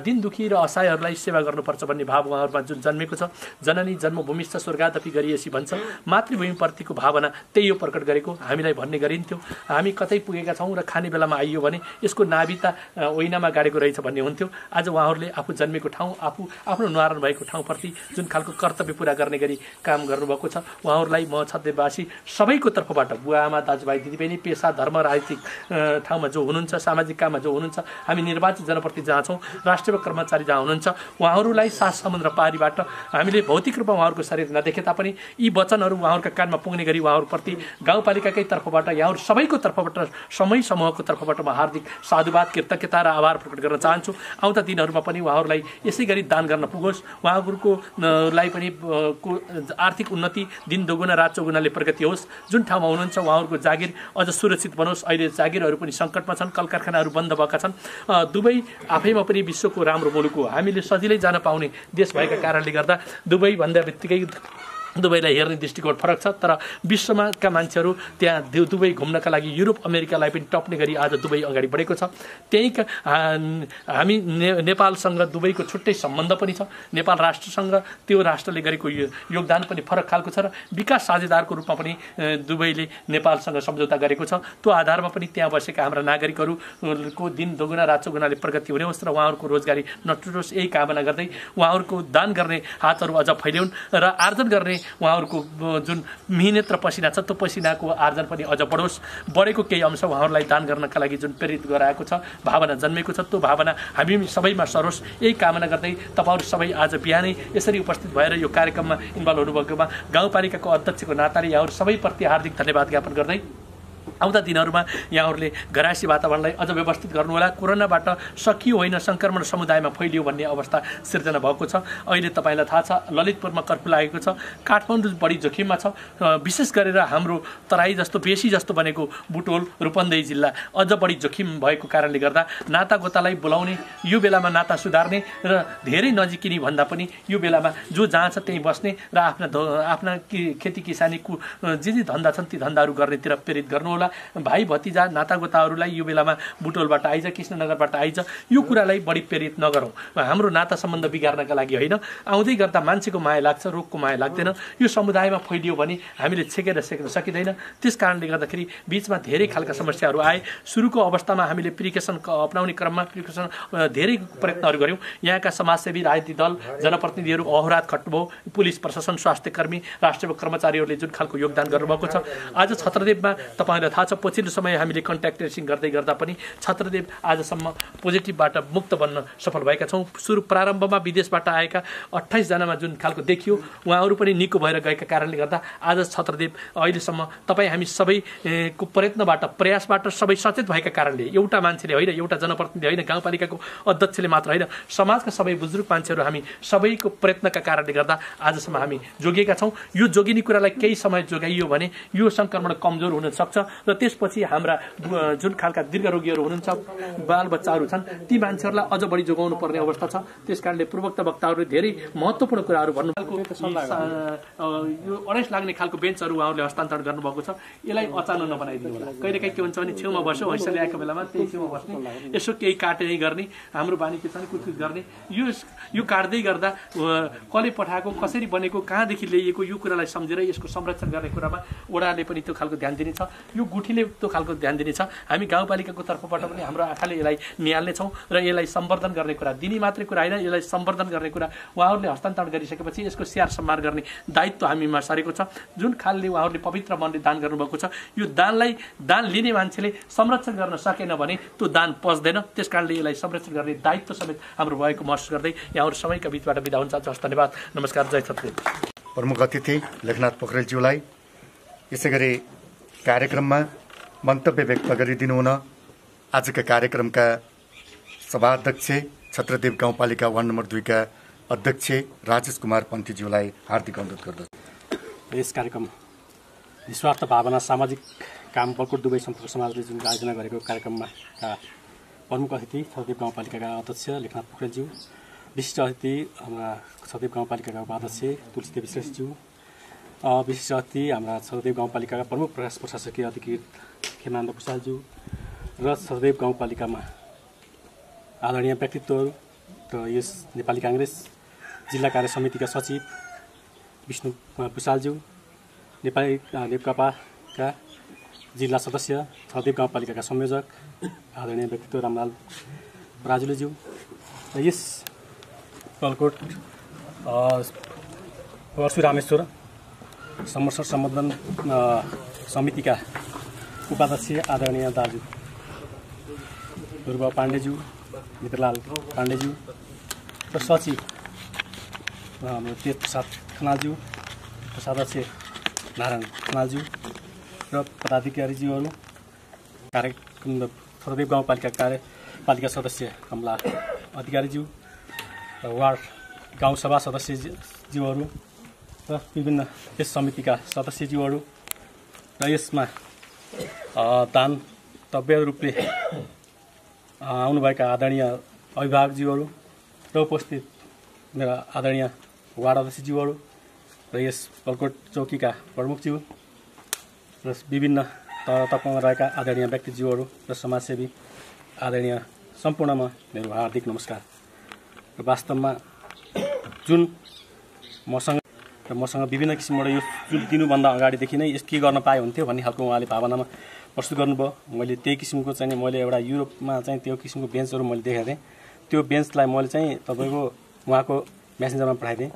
दिन दुखी र असहायहरूलाई सेवा गर्नुपर्छ भन्ने भाव उहाँहरूमा जुन जन्मेको छ। जननी जन्मभूमिश्च स्वर्गादपि गरिएसी भन्छ। मातृभूमिप्रतिको भावना त्यही हो प्रकट गरेको हामीलाई भन्ने गरिन्थ्यो। हामी कतै पुगेका छौँ र खाने बेलामा आइयो भने यसको नाभिता ओइनामा गाडेको रहेछ भन्ने हुन्थ्यो। आज उहाँहरूले आफू जन्मेको ठाउँ, आफ्नो निवारण भएको ठाउँप्रति जुन खालको कर्तव्य पुरा गर्ने गरी काम गर्नुभएको छ, उहाँहरूलाई म छद्देवासी सबैको तर्फबाट, बुवा आमा, दाजुभाइ, दिदीबहिनी, पेसा, धर्म, राजनीतिक ठाउँमा जो हुनुहुन्छ, सामाजिक काममा जो हुनुहुन्छ, हामी निर्वाचित जनप्रतिनिधि जहाँ छौँ, राष्ट्रिय कर्मचारी जहाँ हुनुहुन्छ, उहाँहरूलाई 7 समुद्र पारीबाट हामीले भौतिक रूपमा उहाँहरूको शरीर नदेखे तापनि यी वचनहरू उहाँहरूका कानमा पुग्ने गरी उहाँहरूप्रति गाउँपालिकाकै तर्फबाट, यहाँहरू सबैको तर्फबाट, समय समूहको तर्फबाट म हार्दिक साधुवाद, कृतज्ञता र आभार प्रकट गर्न चाहन्छु। आउँदा दिनहरूमा पनि उहाँहरूलाई यसै गरी दान गर्न पुगोस्। उहाँहरूको लाई पनि आर्थिक उन्नति, दिन दोगुना रात चौगुनाले प्रगति होस्। जुन ठाउँमा हुनुहुन्छ उहाँहरूको जागिर अझ सुरक्षित बनोस्। अहिले जागिरहरू पनि सङ्कटमा छन्, कल कारखानाहरू बन्द भएका छन्। दुबई आफैमा पनि विश्वको राम्रो मुलुक हो, हामीले सजिलै जान पाउने देश भएका कारणले गर्दा दुबई भन्दा बित्तिकै दुबईलाई हेर्ने दृष्टिकोण फरक छ। तर विश्वमाका मान्छेहरू त्यहाँ दुबई घुम्नका लागि युरोप अमेरिकालाई पनि टप्ने गरी आज दुबई अगाडि बढेको छ। त्यही हामी नेपालसँग दुबईको छुट्टै सम्बन्ध पनि छ। नेपाल राष्ट्रसँग त्यो राष्ट्रले गरेको योगदान पनि फरक खालको छ र विकास साझेदारको रूपमा पनि दुबईले नेपालसँग सम्झौता गरेको छ। त्यो आधारमा पनि त्यहाँ बसेका हाम्रा नागरिकहरूको दिन दोगुना रात चौगुनाले प्रगति हुने होस् र उहाँहरूको रोजगारी नटुटोस्, यही कामना गर्दै उहाँहरूको दान गर्ने हातहरू अझ फैल्याउन् र आर्जन गर्ने उहाँहरूको जुन मिहिनेत र पसिना छ त्यो पसिनाको आर्जन पनि अझ बढोस्, बढेको केही अंश उहाँहरूलाई दान गर्नका लागि जुन प्रेरित गराएको छ, भावना जन्मेको छ, त्यो भावना हामी सबैमा सरोस्, यही कामना गर्दै तपाईँहरू सबै आज बिहानै यसरी उपस्थित भएर यो कार्यक्रममा इन्भल्भ हुनुभएकोमा गाउँपालिकाको अध्यक्षको नाताले यहाँहरू सबैप्रति हार्दिक धन्यवाद ज्ञापन गर्दै आउँदा दिनहरूमा यहाँहरूले घरायसी वातावरणलाई अझ व्यवस्थित गर्नुहोला। कोरोनाबाट सकियो होइन, सङ्क्रमण समुदायमा फैलियो भन्ने अवस्था सिर्जना भएको छ। अहिले तपाईँलाई थाहा छ ललितपुरमा कर्फ्यू लागेको छ, काठमाडौँ बढी जोखिममा छ, विशेष गरेर हाम्रो तराई जस्तो बेसी जस्तो बनेको बुटोल रूपन्देही जिल्ला अझ बढी जोखिम भएको कारणले गर्दा नातागोतालाई बोलाउने, यो बेलामा नाता सुधार्ने र धेरै नजिकिने भन्दा पनि यो बेलामा जो जहाँ छ त्यहीँ बस्ने र आफ्ना खेती किसानीको जे धन्दा छन् ती धन्दाहरू गर्नेतिर प्रेरित गर्नुहोला। भाइ भतिजा नातागोताहरूलाई यो बेलामा बुटोलबाट आइज, कृष्णनगरबाट आइज, यो कुरालाई बढी प्रेरित नगरौँ। हाम्रो नाता सम्बन्ध बिगार्नका लागि होइन, आउँदै गर्दा मान्छेको माया लाग्छ, रोगको माया लाग्दैन। यो समुदायमा फैलियो भने हामीले छेकेर सकिँदैन। त्यस कारणले गर्दाखेरि बिचमा धेरै खालका समस्याहरू आए। सुरुको अवस्थामा हामीले प्रिकसन अपनाउने क्रममा धेरै प्रयत्नहरू गऱ्यौँ। यहाँका समाजसेवी, राजनीतिक दल, जनप्रतिनिधिहरू अहोरात खट्नुभयो। पुलिस प्रशासन, स्वास्थ्यकर्मी, राष्ट्रिय कर्मचारीहरूले जुन खालको योगदान गर्नुभएको छ। आज छत्रदेवमा तपाईँलाई थाहा छ पछिल्लो समय हामीले कन्ट्याक्ट ट्रेसिङ गर्दै गर्दा पनि छत्रदेव आजसम्म पोजिटिभबाट मुक्त बन्न सफल भएका छौँ। सुरु प्रारम्भमा विदेशबाट आएका 28 जनामा जुन खालको देखियो उहाँहरू पनि निको भएर गएका कारणले गर्दा आज छत्रदेव अहिलेसम्म तपाईँ हामी सबैको प्रयासबाट सबै सचेत भएका कारणले, एउटा मान्छेले होइन, एउटा जनप्रतिनिधि होइन, गाउँपालिकाको अध्यक्षले मात्र होइन, समाजका सबै बुजुर्ग मान्छेहरू हामी सबैको प्रयत्नका कारणले गर्दा आजसम्म हामी जोगिएका छौँ। यो जोगिने कुरालाई केही समय जोगाइयो भने यो सङ्क्रमण कमजोर हुन सक्छ र त्यसपछि हाम्रा जुन खालका दीर्घरोगीहरू हुनुहुन्छ, बालबच्चाहरू छन्, ती मान्छेहरूलाई अझ बढी जोगाउनु पर्ने अवस्था छ। त्यस कारणले पूर्वोक्त वक्ताहरूले धेरै महत्त्वपूर्ण कुराहरू भन्नुभएको यो 28 लाग्ने खालको बेन्चहरू उहाँहरूले हस्तान्तरण गर्नुभएको छ। यसलाई अचानक नबनाइदिनु होला। कहिलेकाहीँ के हुन्छ भने छेउमा बस्यो, हैसा ल्याएको बेलामा त्यही छेउमा बस्ने, यसो केही काट्दै गर्ने, हाम्रो बानी के छ भने कुटकुट गर्ने, यो काट्दै गर्दा कसले पठाएको, कसरी बनेको, कहाँदेखि ल्याइएको, यो कुरालाई सम्झेर यसको संरक्षण गर्ने कुरामा वडाले पनि त्यो खालको ध्यान दिनेछ, यो गुठीले त्यो खालको ध्यान दिनेछ। हामी गाउँपालिकाको तर्फबाट पनि हाम्रो आँखाले यसलाई निहाल्नेछौँ र यसलाई सम्वर्धन गर्ने कुरा, दिने मात्रै कुरा होइन, यसलाई सम्वर्धन गर्ने कुरा उहाँहरूले हस्तान्तरण गरिसकेपछि यसको स्याहार सम्मान गर्ने दायित्व हामीमा सरेको छ। जुन खालले उहाँहरूले पवित्र मनले दान गर्नुभएको छ, यो दान लिने मान्छेले संरक्षण गर्न सकेन भने त्यो दान पस्दैन। त्यस कारणले यसलाई संरक्षण गर्ने दायित्व समेत हाम्रो भएको महसुस गर्दै यहाँहरू सबैका बिचबाट बिदा हुन्छ। हस्, धन्यवाद, नमस्कार, जय छत्रदेव। प्रमुख अतिथि लेखनाथ पोखरेलज्यूलाई यसै गरी कार्यक्रममा मन्तव्य व्यक्त गरिदिनु हुन आजका कार्यक्रमका सभाध्यक्ष, छत्रदेव गाउँपालिका वार्ड नम्बर 2 का अध्यक्ष राजेश कुमार पन्थीज्यूलाई हार्दिक अनुरोध गर्दछु। यस कार्यक्रम निस्वार्थ भावना सामाजिक काम बलकोट दुवै सम्पर्क समाजले जुन आयोजना गरेको कार्यक्रममा प्रमुख अतिथि छत्रदेव गाउँपालिकाका अध्यक्ष लेखनाथ पोखरेलज्यू, विशिष्ट अतिथि हाम्रा छत्रदेव गाउँपालिकाका उपाध्यक्ष तुलसीदेवी श्रेष्ठज्यू, विशिष्ट अतिथि हाम्रा छत्रदेव गाउँपालिकाका प्रमुख प्रशासकीय अधिकृत खेमानन्द भुषालज्यू र छत्रदेव गाउँपालिकामा आदरणीय व्यक्तित्वहरू र यस नेपाली काङ्ग्रेस जिल्ला कार्य समितिका सचिव विष्णु कुमार भुषालज्यू, नेपाली नेकपाका जिल्ला सदस्य, छत्रदेव गाउँपालिकाका संयोजक आदरणीय व्यक्तित्व रामलाल राजुलेज्यू र यस गलकोट परशुरामेश्वर समस्या सम्बोधन समितिका उपाध्यक्ष आदरणीय दाजु ध्रुव पाण्डेज्यू, मित्रलाल पाण्डेज्यू र सचिव हाम्रो तेज प्रसाद खनालज्यू, कोषाध्यक्ष नारायण खनालज्यू र पदाधिकारीज्यूहरू, कार्यक्रम छत्रदेव गाउँपालिका कार्यपालिका सदस्य कमला अधिकारीज्यू र वार्ड गाउँसभा सदस्यज्यूहरू र विभिन्न यस समितिका सदस्यज्यूहरू र यसमा दानतव्य रूपले आउनुभएका आदरणीय अभिभावकज्यूहरू र उपस्थित मेरा आदरणीय वार्ड अध्यक्षज्यूहरू र यस गलकोट चौकीका प्रमुखज्यू र विभिन्न तहमा रहेका आदरणीय व्यक्तिज्यूहरू र समाजसेवी आदरणीय सम्पूर्णमा मेरो हार्दिक नमस्कार। र वास्तवमा जुन मसँग विभिन्न किसिमबाट यो जुन दिनुभन्दा अगाडिदेखि नै यस के गर्न पाए हुन्थ्यो भन्ने खालको उहाँले भावनामा प्रस्तुत गर्नुभयो। मैले त्यही किसिमको चाहिँ मैले एउटा युरोपमा चाहिँ त्यो किसिमको बेन्चहरू मैले देखाएको थिएँ। त्यो बेन्चलाई मैले चाहिँ तपाईँको उहाँको मेसेन्जरमा पठाइदिएँ।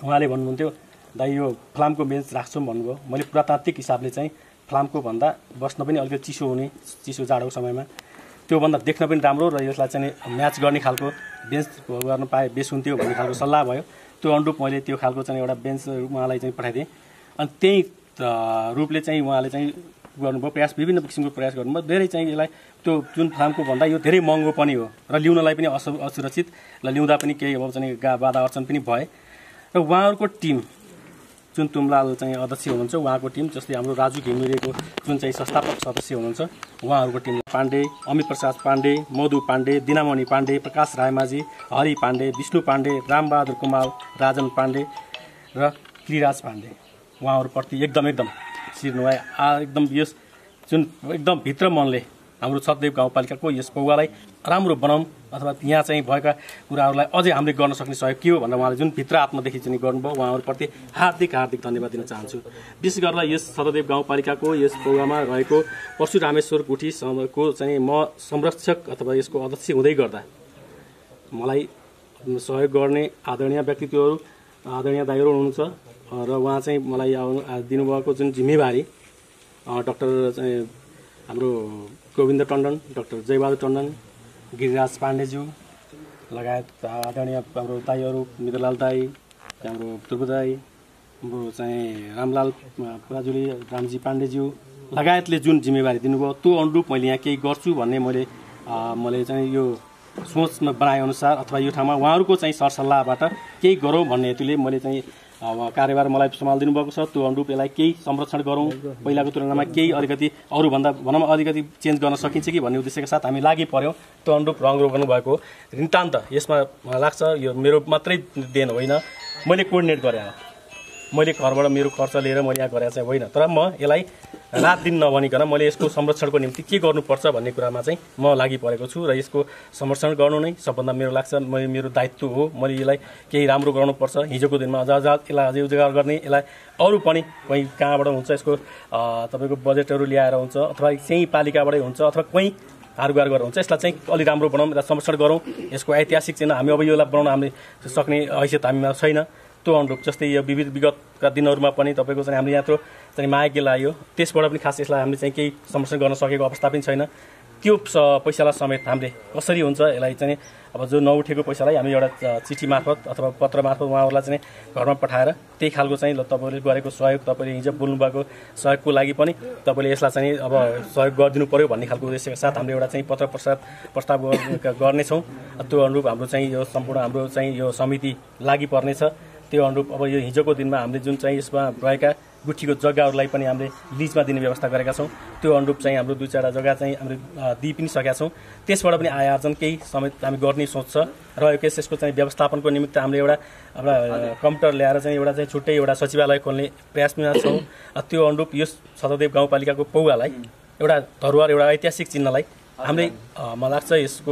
उहाँले भन्नुहुन्थ्यो दाइ यो फलामको बेन्च राख्छौँ भन्नुभयो। मैले पुरातात्विक हिसाबले चाहिँ फलामको भन्दा बस्न पनि अलिकति चिसो हुने, चिसो जाडोको समयमा त्योभन्दा देख्न पनि राम्रो र यसलाई चाहिँ म्याच गर्ने खालको बेन्च गर्न पाए बेस हुन्थ्यो भन्ने खालको सल्लाह भयो। त्यो अनुरूप मैले त्यो खालको चाहिँ एउटा बेन्च उहाँलाई चाहिँ पठाइदिएँ। अनि त्यही रूपले चाहिँ उहाँले चाहिँ गर्नुभयो, प्रयास विभिन्न किसिमको प्रयास गर्नुभयो। धेरै चाहिँ यसलाई त्यो जुन फलामको भन्दा यो धेरै महँगो पनि हो र ल्याउनलाई पनि असुरक्षित र ल्याउँदा पनि केही अब चाहिँ बाधा अर्चन पनि भए र उहाँहरूको टिम जुन तुमलाल चाहिँ अध्यक्ष हुनुहुन्छ उहाँको टिम, जसले हाम्रो राजु घिमिरेको जुन चाहिँ संस्थापक सदस्य हुनुहुन्छ उहाँहरूको टिम पाण्डे, अमित प्रसाद पाण्डे, मधु पाण्डे, दिनामणि पाण्डे, प्रकाश रायमाझी, हरि पाण्डे, विष्णु पाण्डे, रामबहादुर कुमार, राजन पाण्डे र गिरिराज पाण्डे उहाँहरूप्रति एकदम शिर नुहाए। एकदम यस जुन एकदम भित्र मनले हाम्रो सतदेव गाउँपालिकाको यस पौवालाई राम्रो बनाऊँ अथवा यहाँ चाहिँ भएका कुराहरूलाई अझै हामीले गर्न सक्ने सहयोग के हो भनेर उहाँले जुन भित्र आत्मदेखि चाहिँ गर्नुभयो उहाँहरूप्रति हार्दिक धन्यवाद दिन चाहन्छु। विशेष गरेर यस सतदेव गाउँपालिकाको यस पौवामा रहेको परशुरामेश्वर गुठीको चाहिँ म संरक्षक अथवा यसको अध्यक्ष हुँदै गर्दा मलाई सहयोग गर्ने आदरणीय व्यक्तित्वहरू आदरणीय दाइहरू हुनुहुन्छ र उहाँ चाहिँ मलाई दिनुभएको जुन जिम्मेवारी डाक्टर चाहिँ हाम्रो गोविन्द टन्डन, डाक्टर जयबहादुर टन्डन, गिरिराज पाण्डेज्यू लगायत आदरणीय हाम्रो दाईहरू मित्रलाल दाई, हाम्रो ध्रुव दाई, हाम्रो चाहिँ रामलाल पराजुली, रामजी पाण्डेज्यू लगायतले जुन जिम्मेवारी दिनुभयो त्यो अनुरूप मैले यहाँ केही गर्छु भन्ने मैले चाहिँ यो सोचमा बनाएअनुसार अथवा यो ठाउँमा उहाँहरूको चाहिँ सरसल्लाहबाट केही गरौँ भन्ने हेतुले मैले चाहिँ कार्यभार मलाई सम्हालिदिनु भएको छ। त्यो अनुरूप यसलाई केही संरक्षण गरौँ, पहिलाको तुलनामा केही अलिकति अरूभन्दा भनौँ अलिकति चेन्ज गर्न सकिन्छ कि भन्ने उद्देश्यका साथ हामी लागि पर्यौँ। त्यो अनुरूप रङ रोप्नु भएको नितान्त यसमा लाग्छ यो मेरो मात्रै देन होइन, मैले कोअर्डिनेट गरेँ हो, मैले घरबाट मेरो खर्च लिएर मैले यहाँ गरेको चाहिँ होइन। तर म यसलाई रात दिन नभनिकन मैले यसको संरक्षणको निम्ति के गर्नुपर्छ भन्ने कुरामा चाहिँ म लागि परेको छु र यसको संरक्षण गर्नु नै सबभन्दा मेरो लाग्छ मेरो दायित्व हो। मैले यसलाई केही राम्रो गर्नुपर्छ। हिजोको दिनमा यसलाई अझै उजागर गर्ने, यसलाई अरू पनि कहीँ कहाँबाट हुन्छ यसको तपाईँको बजेटहरू ल्याएर हुन्छ अथवा चाहिँ पालिकाबाटै हुन्छ अथवा कहीँ हारगुहार गरेर हुन्छ, यसलाई चाहिँ अलि राम्रो बनाऊँ, यसलाई संरक्षण गरौँ। यसको ऐतिहासिक चिन्ह हामी अब यसलाई बनाउन हामीले सक्ने हैसियत हामीमा छैन। त्यो अनुरूप जस्तै यो विगतका दिनहरूमा पनि तपाईँको चाहिँ हामीले यत्रो चाहिँ माया लाग्यो, त्यसबाट पनि खास यसलाई हामीले चाहिँ केही संरक्षण गर्न सकेको अवस्था पनि छैन। त्यो पैसालाई समेत हामीले कसरी हुन्छ यसलाई चाहिँ अब जो नउठेको पैसालाई हामी एउटा चिठी मार्फत अथवा पत्र मार्फत उहाँहरूलाई चाहिँ घरमा पठाएर त्यही खालको चाहिँ तपाईँले गरेको सहयोग, तपाईँले हिजो बोल्नुभएको सहयोगको लागि पनि तपाईँले यसलाई चाहिँ अब सहयोग गरिदिनु पर्यो भन्ने खालको उद्देश्यका साथ हामीले एउटा चाहिँ पत्र प्रस्ताव गर्नेछौँ। त्यो अनुरूप हाम्रो चाहिँ यो सम्पूर्ण हाम्रो चाहिँ यो समिति लागि पर्नेछ। त्यो अनुरूप अब यो हिजोको दिनमा हामीले जुन चाहिँ यसमा रहेका गुठीको जग्गाहरूलाई पनि हामीले लिजमा दिने व्यवस्था गरेका छौँ। त्यो अनुरूप चाहिँ हाम्रो 2-4 जग्गा चाहिँ हामीले दिइ पनि सकेका छौँ। त्यसबाट पनि आय आर्जन केही समेत हामी गर्ने सोच छ र यसको चाहिँ व्यवस्थापनको निमित्त हामीले एउटा कम्प्युटर ल्याएर चाहिँ एउटा चाहिँ छुट्टै एउटा सचिवालय खोल्ने प्रयासमा छौँ। त्यो अनुरूप यो सतदेव गाउँपालिकाको पौवालाई एउटा धरोहर, एउटा ऐतिहासिक चिन्हलाई हामीले मलाई लाग्छ यसको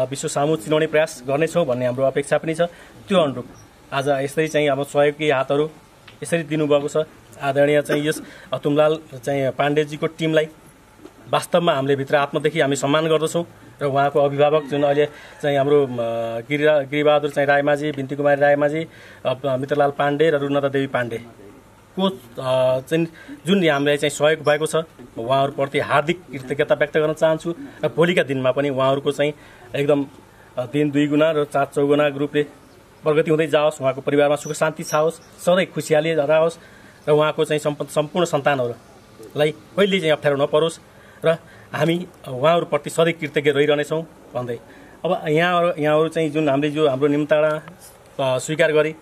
विश्व सामु चिनाउने प्रयास गर्नेछौँ भन्ने हाम्रो अपेक्षा पनि छ। त्यो अनुरूप आज यसरी चाहिँ अब सहयोगी हातहरू यसरी दिनुभएको छ। आदरणीय चाहिँ यस तुमलाल चाहिँ पाण्डेजीको टिमलाई वास्तवमा हामीले भित्र आत्मदेखि हामी सम्मान गर्दछौँ र उहाँको अभिभावक जुन अहिले चाहिँ हाम्रो गिरिबहादुर चाहिँ रायमाझी, बिन्ती कुमारी रायमाझी, मित्रलाल पाण्डे र रुनता देवी पाण्डेको चाहिँ जुन हामीलाई चाहिँ सहयोग भएको छ उहाँहरूप्रति हार्दिक कृतज्ञता व्यक्त गर्न चाहन्छु र भोलिका दिनमा पनि उहाँहरूको चाहिँ एकदम दिन 2 गुणा र 4 चौगुणा रूपले प्रगति हुँदै जाओस्, उहाँको परिवारमा सुख शान्ति छाओस्, सधैँ खुसियाली रहोस् र उहाँको चाहिँ सम्पूर्ण सन्तानहरूलाई कहिले चाहिँ अप्ठ्यारो नपरोस् र हामी उहाँहरूप्रति सधैँ कृतज्ञ रहिरहनेछौँ भन्दै अब यहाँहरू चाहिँ जुन हामीले जो हाम्रो निम्ताडा स्वीकार गरे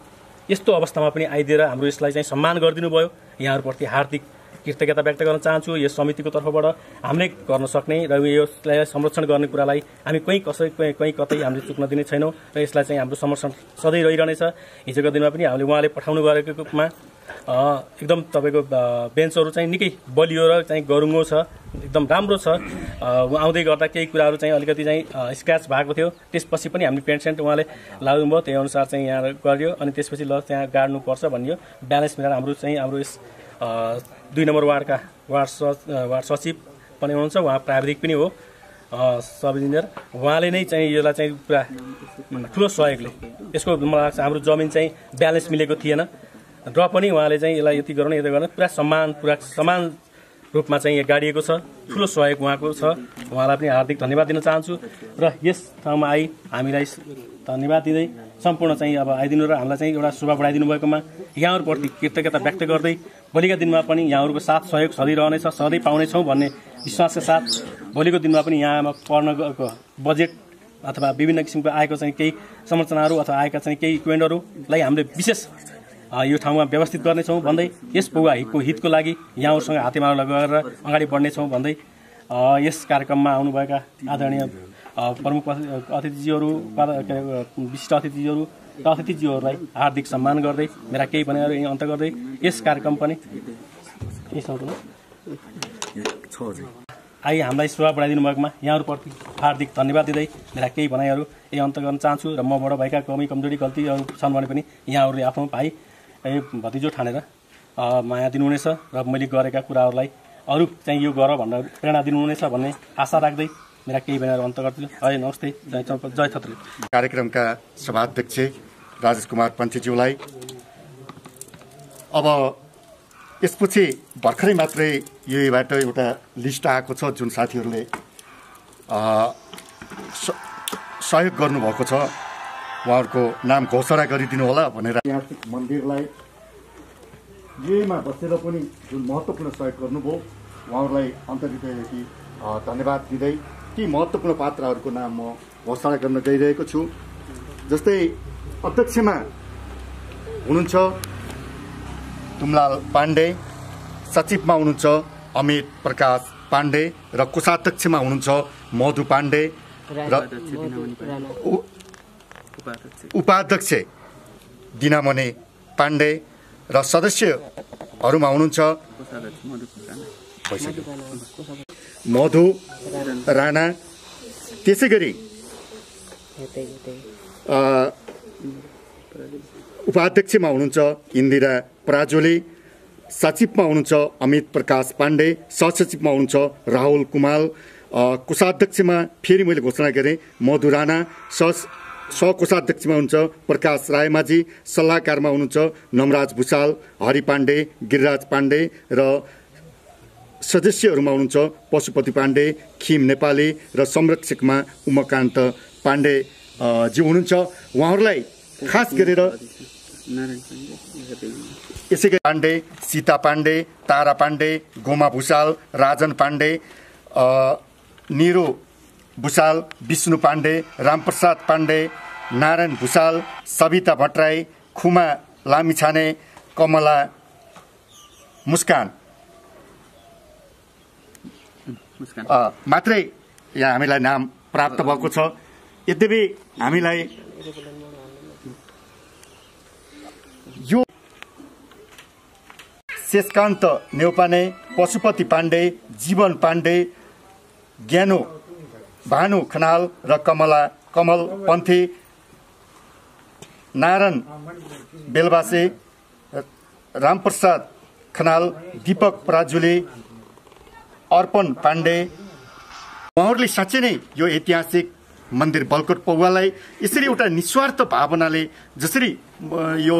यस्तो अवस्थामा पनि आइदिएर हाम्रो यसलाई चाहिँ सम्मान गरिदिनु भयो। यहाँहरूप्रति हार्दिक कृतज्ञता व्यक्त गर्न चाहन्छु। यस समितिको तर्फबाट हामीले गर्न सक्ने र यसलाई संरक्षण गर्ने कुरालाई हामी कहीँ कतै हामीले चुक्न दिने छैनौँ र यसलाई चाहिँ हाम्रो संरक्षण सधैँ रहिरहनेछ। हिजोको दिनमा पनि हामीले उहाँले पठाउनु गरेकोमा एकदम तपाईँको बेन्चहरू चाहिँ निकै बलियो र चाहिँ गरुङ्गो छ, एकदम राम्रो छ। आउँदै गर्दा केही कुराहरू चाहिँ अलिकति चाहिँ स्क्रच भएको थियो, त्यसपछि पनि हामीले पेन्ट सेन्ट उहाँले लगाउनुभयो, त्यही अनुसार चाहिँ यहाँ गर्यो। अनि त्यसपछि ल त्यहाँ गाड्नुपर्छ भनियो, ब्यालेन्स मिलाएर हाम्रो यस 2 नम्बर वार्डका वार्ड सचिव पनि हुनुहुन्छ, उहाँ प्राविधिक पनि हो, सब इन्जिनियर, उहाँले नै चाहिँ यसलाई चाहिँ पुरा ठुलो सहयोगले यसको मलाई लाग्छ हाम्रो जमिन चाहिँ ब्यालेन्स मिलेको थिएन र पनि उहाँले चाहिँ यसलाई यति गर्न पुरा समान रूपमा चाहिँ गाडिएको छ। ठुलो सहयोग उहाँको छ, उहाँलाई पनि हार्दिक धन्यवाद दिन चाहन्छु। र यस ठाउँमा हामीलाई धन्यवाद दिँदै सम्पूर्ण चाहिँ अब आइदिनु र हामीलाई चाहिँ एउटा शोभा बढाइदिनु भएकोमा यहाँहरूप्रति कृतज्ञता व्यक्त गर्दै भोलिका दिनमा पनि यहाँहरूको साथ सहयोग चलिरहनेछ, सधैँ पाउनेछौँ भन्ने विश्वासका साथ भोलिको दिनमा पनि यहाँमा पर्न गएको बजेट अथवा विभिन्न किसिमको आएको चाहिँ केही संरचनाहरू अथवा आएका चाहिँ केही इक्विपमेन्टहरूलाई हामीले विशेष यो ठाउँमा व्यवस्थित गर्नेछौँ भन्दै यस पौवाको हितको लागि यहाँहरूसँग हातेमालो लगाएर अगाडि बढ्नेछौँ भन्दै यस कार्यक्रममा आउनुभएका आदरणीय प्रमुख अतिथिजीहरू, विशिष्ट अतिथिजीहरू र अतिथिजीहरूलाई हार्दिक सम्मान गर्दै मेरा केही भनेर अन्त गर्दै यस कार्यक्रम पनि हामीलाई शोभा बढाइदिनु भएकोमा यहाँहरूप्रति हार्दिक धन्यवाद दिँदै मेरा केही भनाइहरू अन्त गर्न चाहन्छु। र मबाट भएका कमी कमजोरी गल्तीहरू छन् भने पनि यहाँहरूले आफ्नो भाइ भतिजो ठानेर माया दिनुहुनेछ र मैले गरेका कुराहरूलाई अरू चाहिँ यो गर भनेर प्रेरणा दिनुहुनेछ भन्ने आशा राख्दै मेरा केही भनाइहरू अन्त गर्छु। है, नमस्ते, जय छत्री। कार्यक्रमका सभाध्यक्ष राजेश कुमार पन्थीज्यूलाई अब यसपछि भर्खरै मात्रै योबाट एउटा लिस्ट आएको छ जुन साथीहरूले सहयोग गर्नुभएको छ, उहाँहरूको नाम घोषणा गरिदिनु होला भनेर ऐतिहासिक मन्दिरलाई यहीमा बसेर पनि जुन महत्त्वपूर्ण सहयोग गर्नुभयो उहाँहरूलाई अन्तर्हृदयदेखि धन्यवाद दिँदै ती महत्त्वपूर्ण पात्रहरूको नाम म घोषणा गर्न गइरहेको छु। जस्तै अध्यक्षमा हुनुहुन्छ तुमलाल पाण्डे, सचिवमा हुनुहुन्छ अमित प्रकाश पाण्डे र कोषाध्यक्षमा हुनुहुन्छ मधु पाण्डे र उपाध्यक्ष दिनामणि पाण्डे र सदस्यहरूमा हुनुहुन्छ मधु राणा, त्यसै गरी उपाध्यक्षमा हुनुहुन्छ इन्दिरा पराजुली, सचिवमा हुनुहुन्छ अमित प्रकाश पाण्डे, सहसचिवमा हुनुहुन्छ राहुल कुमाल, कोषाध्यक्षमा फेरि मैले घोषणा गरेँ मधु राणा, सहकोषाध्यक्षमा हुनुहुन्छ प्रकाश रायमाझी, सल्लाहकारमा हुनुहुन्छ नमराज भुषाल, हरि पाण्डे, गिरिराज पाण्डे र सदस्यहरूमा हुनुहुन्छ पशुपति पाण्डे, खिम नेपाली र संरक्षकमा उमाकान्त पाण्डे जी हुनुहुन्छ। उहाँहरूलाई खास गरेर यसै गरी पाण्डे, सीता पाण्डे, तारा पाण्डे, गोमा भुषाल, राजन पाण्डे, निरो भुषाल, विष्णु पाण्डे, रामप्रसाद पाण्डे, नारायण भुषाल, सविता भट्टराई, खुमा लामिछाने, कमला मुस्कान मात्रै यहाँ हामीलाई नाम प्राप्त भएको छ। यद्यपि हामीलाई यो शेषकान्त नेउपाने, पशुपति पाण्डे, जीवन पाण्डे, ज्ञानो भानु खनाल र कमल पन्थी, नारायण बेलबासे, रामप्रसाद खनाल, दीपक पराजुली, अर्पण पाण्डे, उहाँहरूले साँच्चै नै यो ऐतिहासिक मन्दिर बलकोट पौवालाई यसरी एउटा निस्वार्थ भावनाले जसरी यो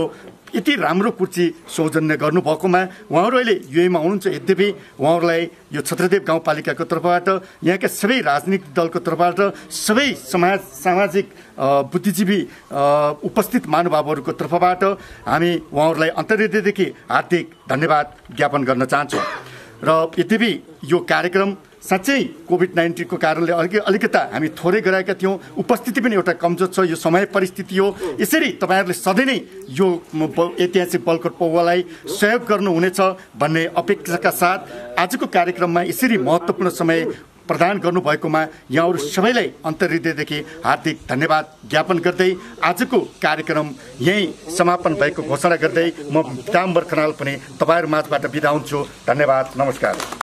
यति राम्रो कुर्ची सौजन्य गर्नुभएकोमा उहाँहरू अहिले युएमा हुनुहुन्छ। यद्यपि उहाँहरूलाई यो छत्रदेव गाउँपालिकाको तर्फबाट, यहाँका सबै राजनीतिक दलको तर्फबाट, सबै सामाजिक बुद्धिजीवी उपस्थित महानुभावहरूको तर्फबाट हामी उहाँहरूलाई अन्तर्हृदयदेखि हार्दिक धन्यवाद ज्ञापन गर्न चाहन्छौँ। र यद्यपि यो कार्यक्रम साँच्चै कोभिड-19 को कारणले अलिकता हामी थोरै गराएका थियौँ, उपस्थिति पनि एउटा कमजोर छ, यो समय परिस्थिति हो। यसरी तपाईँहरूले सधैँ नै यो ऐतिहासिक बलकोट पौवालाई सहयोग गर्नुहुनेछ भन्ने अपेक्षाका साथ आजको कार्यक्रममा यसरी महत्त्वपूर्ण समय प्रदान गर्नुभएकोमा यहाँहरू सबैलाई अन्तर्हृदयदेखि हार्दिक धन्यवाद ज्ञापन गर्दै आजको कार्यक्रम यहीँ समापन भएको घोषणा गर्दै म डाम्बर खनाल पनि तपाईँहरू माझबाट बिदा हुन्छु। धन्यवाद, नमस्कार।